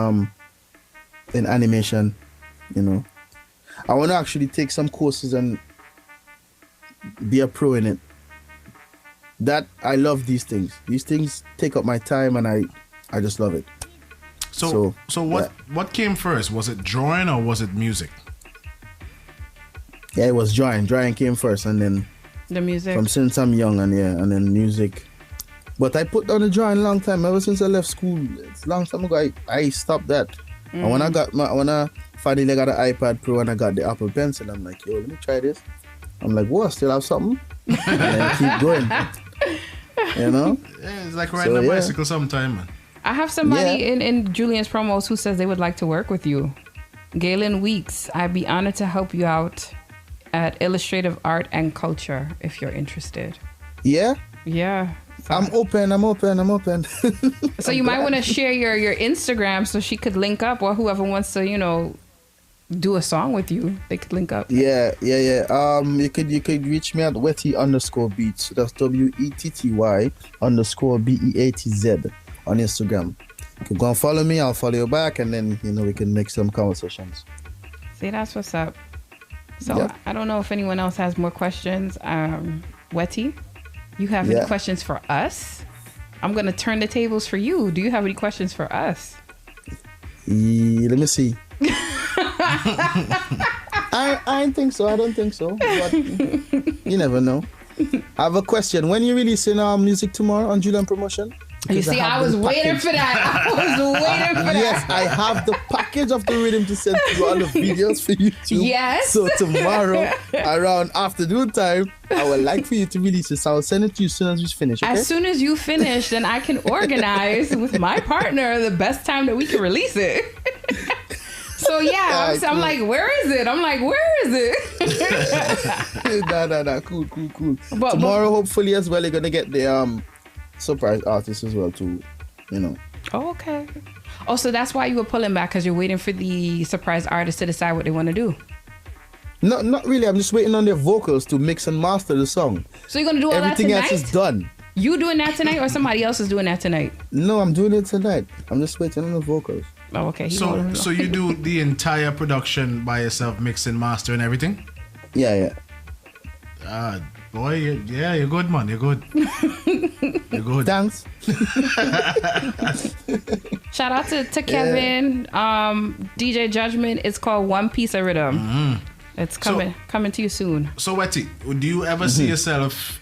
animation. I wanna actually take some courses and be a pro in it. That I love these things. These things take up my time, and I just love it. So what came first? Was it drawing or was it music? Yeah, it was drawing. Drawing came first, and then the music. From since I'm young, and then music. But I put down the drawing a long time. Ever since I left school, it's a long time ago. I stopped that. And when I finally got an iPad Pro and I got the Apple Pencil, I'm like, yo, let me try this. I'm like, whoa, I still have something. And then keep going. Yeah, it's like riding a bicycle sometime, man. I have somebody in Julianspromos who says they would like to work with you. Galen Weeks, I'd be honored to help you out at Illustrative Art and Culture if you're interested. Yeah? Yeah. I'm open. So you might want to share your Instagram so she could link up, or whoever wants to, do a song with you, they could link up. Yeah. You could reach me at WETTY_BEATZ. That's WETTY_BEATZ on Instagram. You can go and follow me, I'll follow you back, and then we can make some conversations. See, that's what's up. So Yep. I don't know if anyone else has more questions. Wetty, you have any questions for us? I'm gonna turn the tables for you. Do you have any questions for us? Let me see. I don't think so. But you never know. I have a question. When you releasing music tomorrow on Julian Promotion? You see, I was waiting for that. Yes, I have the package of the rhythm to send to all the videos for YouTube. Yes. So tomorrow, around afternoon time, I would like for you to release it. So I'll send it to you as soon as we finish. Okay? As soon as you finish, then I can organize with my partner the best time that we can release it. So yeah, I'm like, where is it? Nah. Cool. But tomorrow, hopefully as well, you're gonna get the surprise artist as well too. Oh, okay. Oh, so that's why you were pulling back, because you're waiting for the surprise artist to decide what they want to do. No, not really. I'm just waiting on their vocals to mix and master the song. So you're gonna do all Everything that tonight? else is done. You doing that tonight, or somebody else is doing that tonight? No, I'm doing it tonight. I'm just waiting on the vocals. Oh, okay. So you do the entire production by yourself, mixing, master, and everything? Yeah. Boy, you're good, man. You're good. You're good. Thanks. Shout out to Kevin, DJ Judgment. It's called One Piece of Rhythm. Mm-hmm. It's coming to you soon. So, Wetty, do you ever see yourself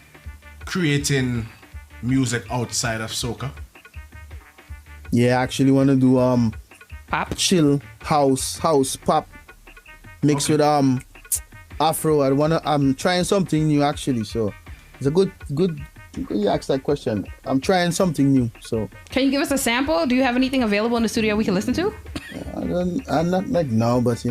creating music outside of soca? Yeah, I actually want to do Pop? chill house pop mixed with Afro. I'm trying something new actually, so it's a good you ask that question. I'm trying something new, so Can you give us a sample? Do you have anything available in the studio we can listen to? I'm not like now, but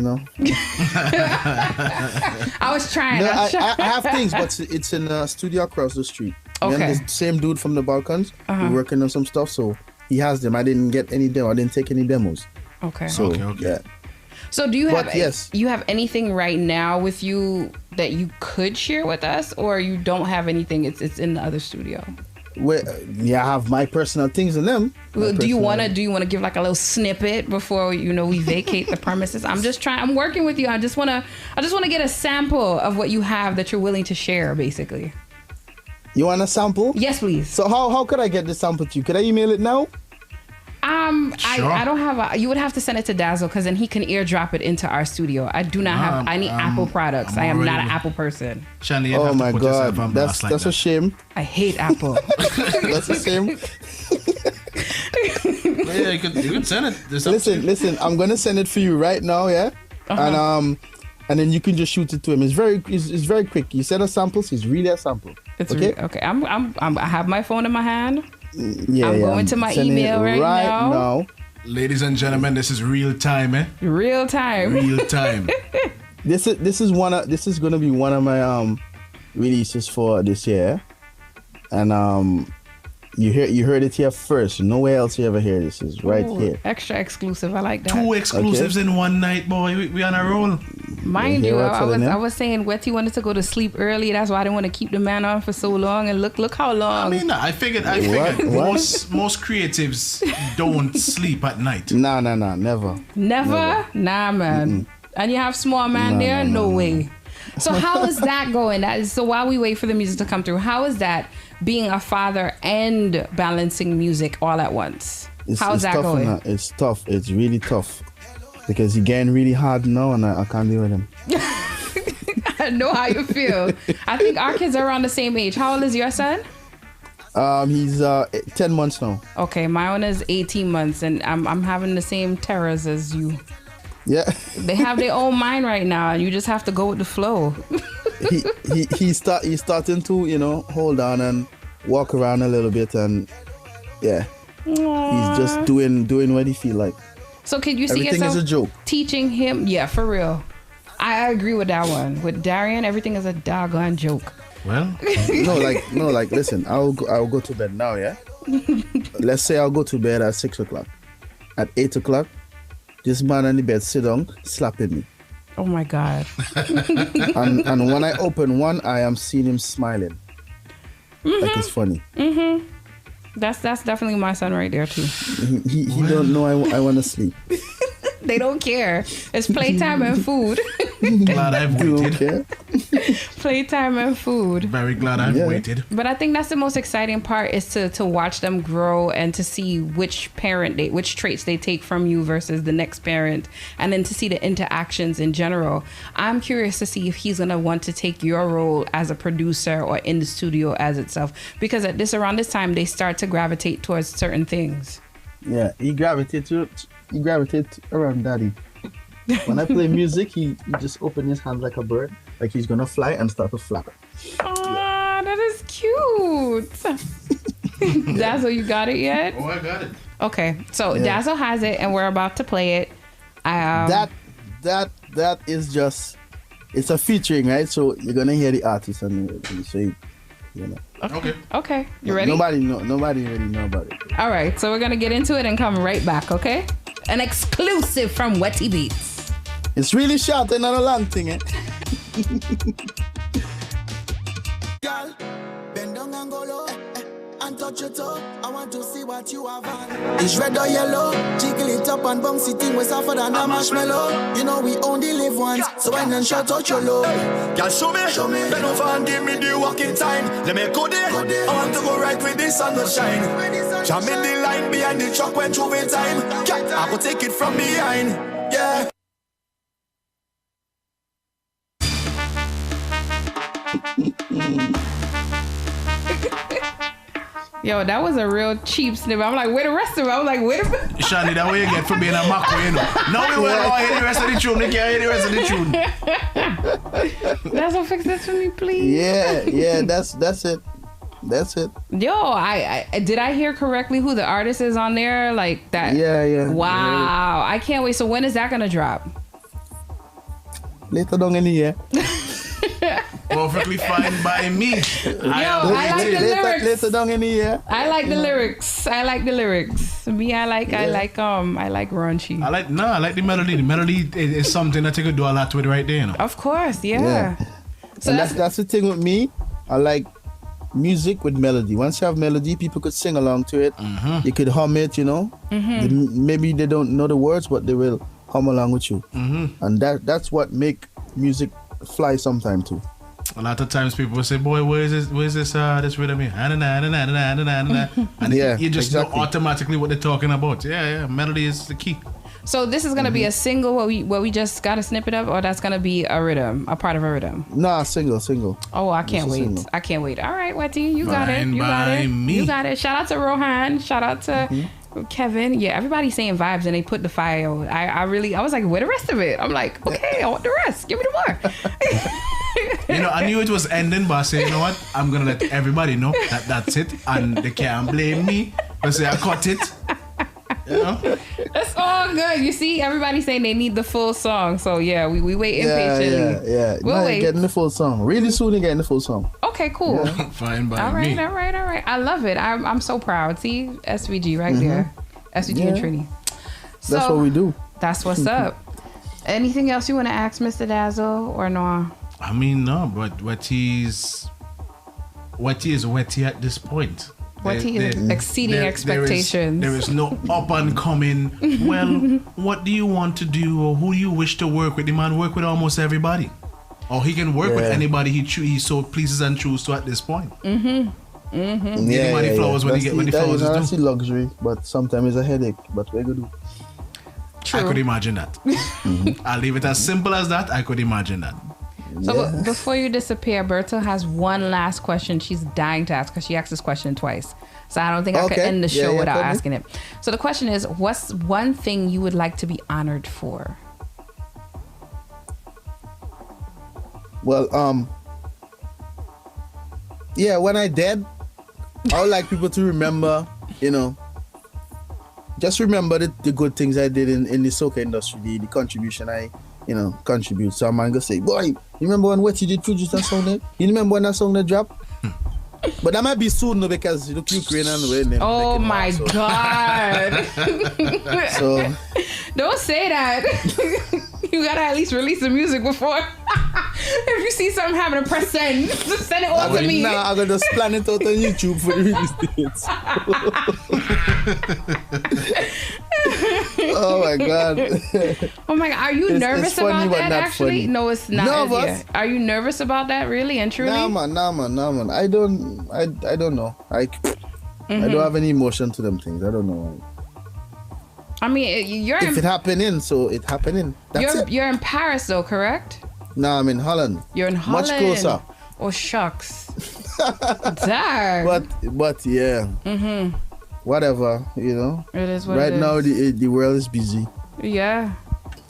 I was trying. No, I have things, but it's in a studio across the street. Okay. And the same dude from the Balkans, we're working on some stuff, so he has them. I didn't get any demo. I didn't take any demos. Okay. So Okay. yeah. So do you have yes. you have anything right now with you that you could share with us, or you don't have anything? It's in the other studio. I have my personal things in them. Do you want to give like a little snippet before we vacate the premises? I'm working with you. I just want to get a sample of what you have that you're willing to share, basically. You want a sample? Yes, please. So how could I get the sample to you? Could I email it now? Sure. I don't have you would have to send it to Dazzle, because then he can airdrop it into our studio. I do not have any Apple products. I am not an Apple person. Chandy, Oh my God, that's a shame. I hate Apple. That's a shame. Yeah, you could send it. Listen, I'm gonna send it for you right now, yeah? And then you can just shoot it to him. It's very quick. You send a sample, so it's really a sample. It's okay. Okay. I have my phone in my hand. Yeah, I'm going to my email right now. Ladies and gentlemen, this is real time, eh? Real time. Real time. This is gonna be one of my releases for this year, and you heard it here first. Nowhere else you ever hear this. Is right here. Extra exclusive. I like that. 2 exclusives in one night, boy. We on a roll. Mind you, I was saying Wetty wanted to go to sleep early. That's why I didn't want to keep the man on for so long. And look how long. I mean, I figured most creatives don't sleep at night. Nah, never. Never? Nah, man. Mm-mm. And you have small man there? No way. So how is that going? So while we wait for the music to come through, how is that being a father and balancing music all at once? How's that going? It's tough. It's really tough. Because he's getting really hard now, and I can't deal with him. I know how you feel. I think our kids are around the same age. How old is your son? He's 10 months now. Okay, my one is 18 months, and I'm having the same terrors as you. Yeah. They have their own mind right now, and you just have to go with the flow. He's starting to hold on and walk around a little bit, and yeah, Aww. he's just doing what he feel like. So can you see everything yourself is a joke. Teaching him? Yeah, for real. I agree with that one. With Darian, everything is a doggone joke. Well, no, like, listen, I'll go to bed now, yeah? Let's say I'll go to bed at 6 o'clock. At 8 o'clock, this man on the bed sit down, slapping me. Oh my God. and when I open one eye, I'm seeing him smiling. Like it's funny. Mm-hmm. That's definitely my son right there too. He don't know I want to sleep. They don't care. It's playtime and food. Glad I've waited. Playtime and food. Very glad I've waited. But I think that's the most exciting part, is to watch them grow and to see which traits they take from you versus the next parent, and then to see the interactions in general. I'm curious to see if he's gonna want to take your role as a producer or in the studio as itself, because around this time they start to gravitate towards certain things. Yeah, he gravitates around daddy. When I play music, he just opens his hands like a bird, like he's gonna fly and start to flap. Oh, that is cute. Dazzle, you got it yet? Oh, I got it. Okay, so Dazzle has it, and we're about to play it. That is just, it's a featuring, right? So you're gonna hear the artist and you say, you know. Okay. You ready? Nobody really know about it. All right, so we're gonna get into it and come right back, okay? An exclusive from WETTY BEATZ. It's really short and not a long thing, eh? Girl, bend down and go low, and touch your toe. I want to see what you have on. It's red or yellow, jiggle it up and bounce it in. We're softer than a marshmallow. You know we only live once, so why not shout out your love? Girl, show me. Bend over and give me the walking time. Let me go there. I want to go right with the sun to shine. Jam in the line behind the truck when through in time. I will take it from behind. Yeah. Yo, that was a real cheap snippet. I'm like, where the rest of it? I'm like, where the... Chandy, that way you get for being a macro, you know. Now we want to hear the rest of the tune. They can't hear the rest of the tune. That's what fix this for me, please. Yeah, that's it. Yo, I did I hear correctly who the artist is on there? Like that. Yeah. Wow, I can't wait. So when is that gonna drop? Later down in the year. Perfectly fine by me. I like the lyrics. Later down in the year. I like the lyrics. Me, I like raunchy. I like the melody. The melody is something that you could do a lot with right there, you know. Of course, yeah. So and that's the thing with me. I like music with melody. Once you have melody, people could sing along to it. Mm-hmm. You could hum it, you know. Mm-hmm. Maybe they don't know the words, but they will hum along with you. Mm-hmm. And that's what make music fly sometime too. A lot of times people will say, boy, where's this rhythm here? And you just know automatically what they're talking about. Yeah, melody is the key. So this is gonna be a single where we just got a snippet of, or that's gonna be a rhythm, a part of a rhythm? Nah, single. Oh, I can't wait. Single. I can't wait. All right, Wetty, you got it. Me. You got it. Shout out to Rohan. Shout out to Kevin. Yeah, everybody's saying vibes and they put the fire on. I was like, where the rest of it? I'm like, okay, I want the rest. Give me the more. You know, I knew it was ending, but I said, you know what? I'm gonna let everybody know that that's it, and they can't blame me. They say I cut it. You know? That's all good. You see, everybody's saying they need the full song. So yeah, we wait impatiently. Yeah. We'll wait. Getting the full song. Really soon, getting the full song. Okay, cool. Yeah. Fine by me. All right. I love it. I'm so proud. See, SVG right there. SVG and Trini. So, that's what we do. That's what's up. Anything else you want to ask Mr. Dazzle or no? I mean, no, but Wetty is Wetty at this point. Wetty is exceeding expectations. There is no up and coming. Well, what do you want to do, or who do you wish to work with? The man work with almost everybody, or he can work with anybody he so pleases and chooses to at this point. Anybody flowers when he get when the flowers is due. Luxury, but sometimes it's a headache. But we're good. True. I could imagine that. I'll leave it as simple as that. I could imagine that. So before you disappear, Berta has one last question she's dying to ask, because she asked this question twice. So I don't think I could end the show without asking it. So the question is, what's one thing you would like to be honored for? Well, when I dead, I would like people to remember, just remember the good things I did in the soca industry, the contribution I contribute. So a man go say, boy, you remember when Wetty did produce that song there? You remember when that song that dropped? But that might be soon though, because you look Ukraine and way. Oh my God. So don't say that. You gotta at least release the music before. If you see something happening, press send. Just send it over to me. Nah, I'm gonna just plan it out on YouTube for the release dates. Oh my God. Oh my God. Are you nervous funny, about that actually? Funny. No, it's not. Nervous? Are you nervous about that really and truly? Nah man. I don't know. I don't have any emotion to them things. I don't know. I mean, if it happening, so it happening. That's it. You're in Paris though, correct? No, I'm in Holland. You're in Holland. Much closer. Oh shucks. Damn. But yeah. Whatever, It is what right it is. now the world is busy. Yeah.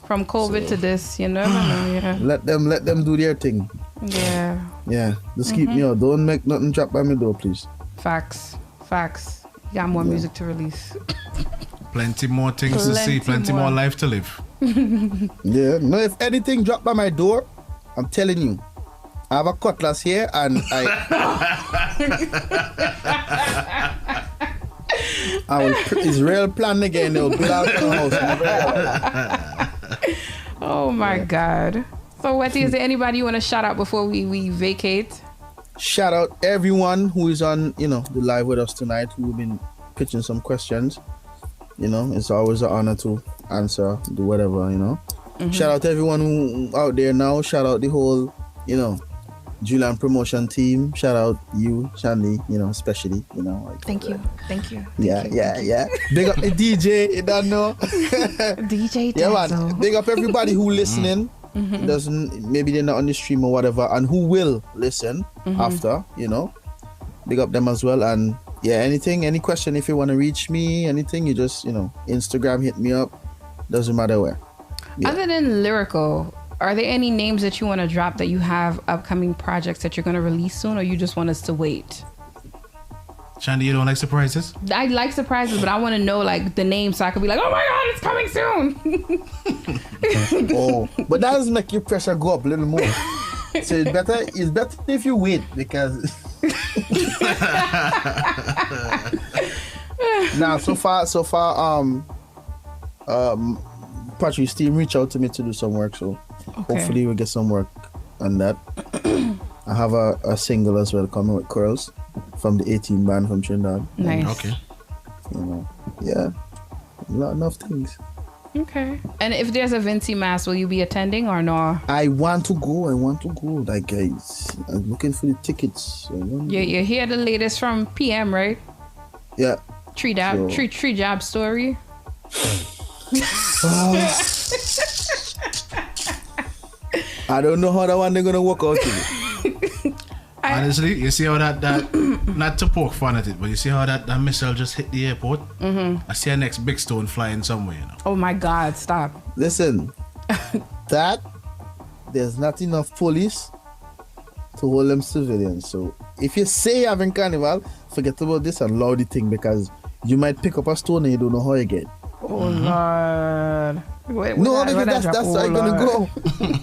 From COVID to this, Yeah. Let them do their thing. Yeah. Yeah. Just keep me out. Don't make nothing drop by my door, please. Facts. You got more music to release. Plenty more things to see, plenty more life to live. Yeah. No, if anything drop by my door, I'm telling you, I have a cutlass here and I will Israel plan again. They will build out the house. Oh my God. So Wetty, is there anybody you want to shout out before we vacate? Shout out everyone who is on, the live with us tonight, who have been pitching some questions. It's always an honor to answer, do whatever, Shout out to everyone who out there now. Shout out the whole, Julian promotion team. Shout out you, Chandy, especially, Thank you. Yeah. Big up the DJ, you don't know. DJ Yeah, man. Big up everybody who listening. Maybe they're not on the stream or whatever, and who will listen after, Big up them as well. And yeah, any question, if you want to reach me, anything, you just, Instagram, hit me up. Doesn't matter where. Yeah. Other than lyrical, are there any names that you want to drop that you have upcoming projects that you're going to release soon, or you just want us to wait? Chandy, you don't like surprises? I like surprises, but I want to know like the name so I can be like, oh my God, it's coming soon. Oh, but that does make your pressure go up a little more. So it's better if you wait, because now so far Patrick's team reached out to me to do some work, so hopefully we'll get some work on that. I have a single as well coming with Curls from the 18 band from Trinidad. Nice. Okay. Yeah, enough things. Okay. And if there's a Vinci Mass, will you be attending or no? I want to go. Like, guys, I'm looking for the tickets. You hear the latest from PM, right? Yeah. Tree job story. I don't know how that one they're gonna work out. Honestly, you see how that not to poke fun at it, but you see how that missile just hit the airport? I see a next big stone flying somewhere, Oh my God, stop. Listen, there's not enough police to hold them civilians. So if you say you're having Carnival, forget about this and allow the thing, because you might pick up a stone and you don't know how you get. Oh Lord. Because that's how you're gonna go.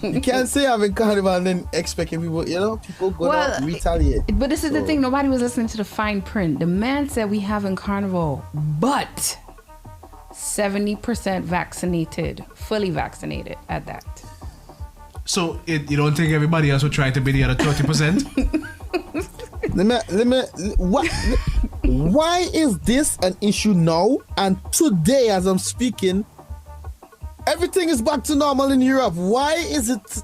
You can't say having Carnival and then expecting people, people gonna retaliate. But this is the thing, nobody was listening to the fine print. The man said we have in Carnival, but 70% vaccinated, fully vaccinated at that. So you don't think everybody else would try to be the other 30%? Why is this an issue now? And today, as I'm speaking, everything is back to normal in Europe. Why is it?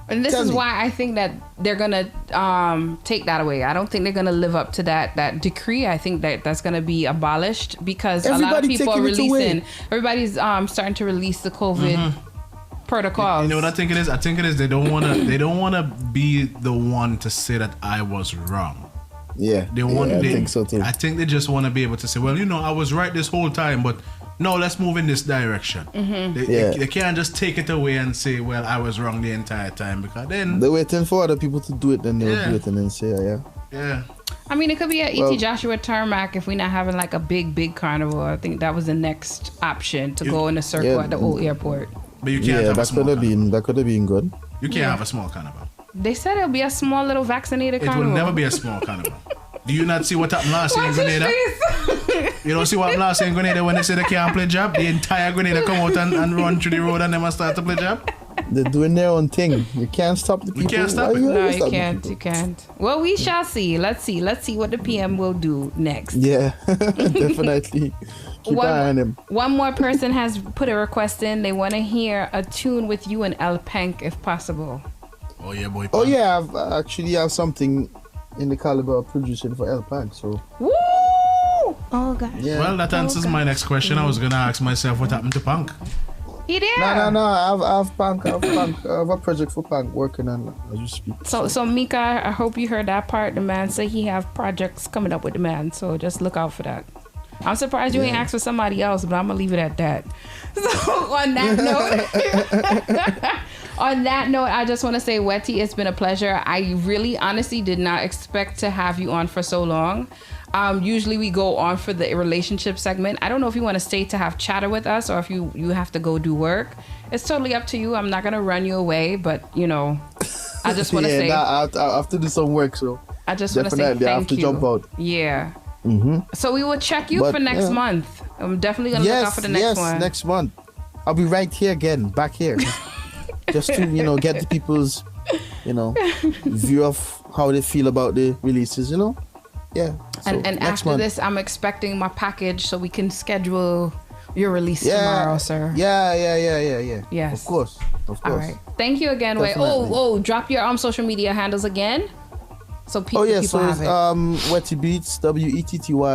And this is why I think that they're gonna take that away. I don't think they're gonna live up to that decree. I think that's gonna be abolished, because a lot of people are releasing. Everybody's starting to release the COVID protocols. You know what I think it is? I think it is they don't wanna be the one to say that I was wrong. Yeah, I think so too. I think they just want to be able to say, well, I was right this whole time, but no, let's move in this direction. They can't just take it away and say, well, I was wrong the entire time, because then they're waiting for other people to do it, then they'll do it and then say, yeah. I mean, it could be E.T. Joshua tarmac if we're not having like a big carnival. I think that was the next option to go in a circle at the old airport. But you can't have a small carnival. That could have been good. You can't have a small carnival. They said it'll be a small little vaccinated carnival. It will never be a small carnival. Do you not see what happened last year in Grenada? You don't see what happened last year in Grenada when they say they can't play jab? The entire Grenada come out and run through the road and then start to play jab? They're doing their own thing. You can't stop the people. You can't stop it. No, you can't. You can't. Well, we shall see. Let's see what the PM will do next. Yeah, definitely. Keep an eye on him. One more person has put a request in. They want to hear a tune with you and El Pank if possible. Oh yeah, boy. Oh yeah, I actually have something in the caliber of producing for El Pank. So. Woo! Oh gosh. Yeah. Well, that answers my next question. I was gonna ask myself what happened to Punk. He did. No. I have Punk. I have a project for Punk working on as you speak. So Mika, I hope you heard that part. The man said he have projects coming up with the man. So just look out for that. I'm surprised you ain't asked for somebody else, but I'm gonna leave it at that. So on that note, I just want to say, Wetty, it's been a pleasure. I really, honestly, did not expect to have you on for so long. Usually we go on for the relationship segment. I don't know if you want to stay to have chatter with us or if you have to go do work. It's totally up to you. I'm not gonna run you away, but I just want to say I have to do some work, so I just want to say thank you. I have to jump out. Yeah. Mm-hmm. So we will check you for next month. I'm definitely gonna look out for the next one. Yes, next month. I'll be right here again, back here, just to get the people's view of how they feel about the releases. Yeah. So and after this, I'm expecting my package so we can schedule your release tomorrow, sir. Yeah. Yes. Of course. All right. Thank you again, Way. Oh, drop your social media handles again. So people have it. Wetty Beats, WETTY_BEATZ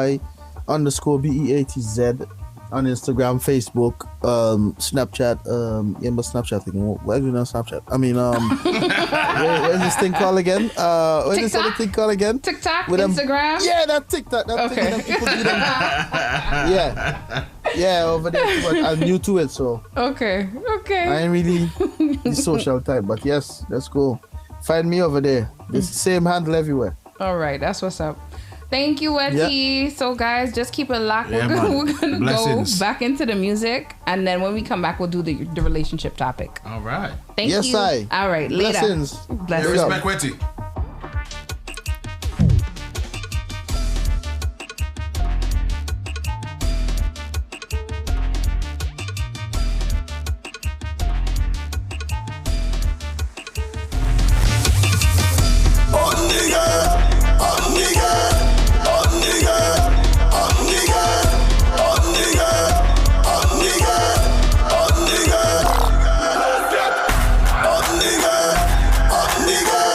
on Instagram, Facebook, Snapchat, but Snapchat thing. Why do you know Snapchat? I mean, what is this thing called again? What is this thing called again? TikTok, Instagram? Yeah, that TikTok. Okay. Yeah, over there. But I'm new to it, so. Okay. I ain't really the social type, but yes, let's go. Find me over there. It's the same handle everywhere. All right, that's what's up. Thank you, Wetty. Yeah. So, guys, just keep it locked. Yeah, we're gonna go back into the music, and then when we come back, we'll do the relationship topic. All right. Thank you. Yes, I. All right, later. Blessings. Blessings. Respect, Wetty.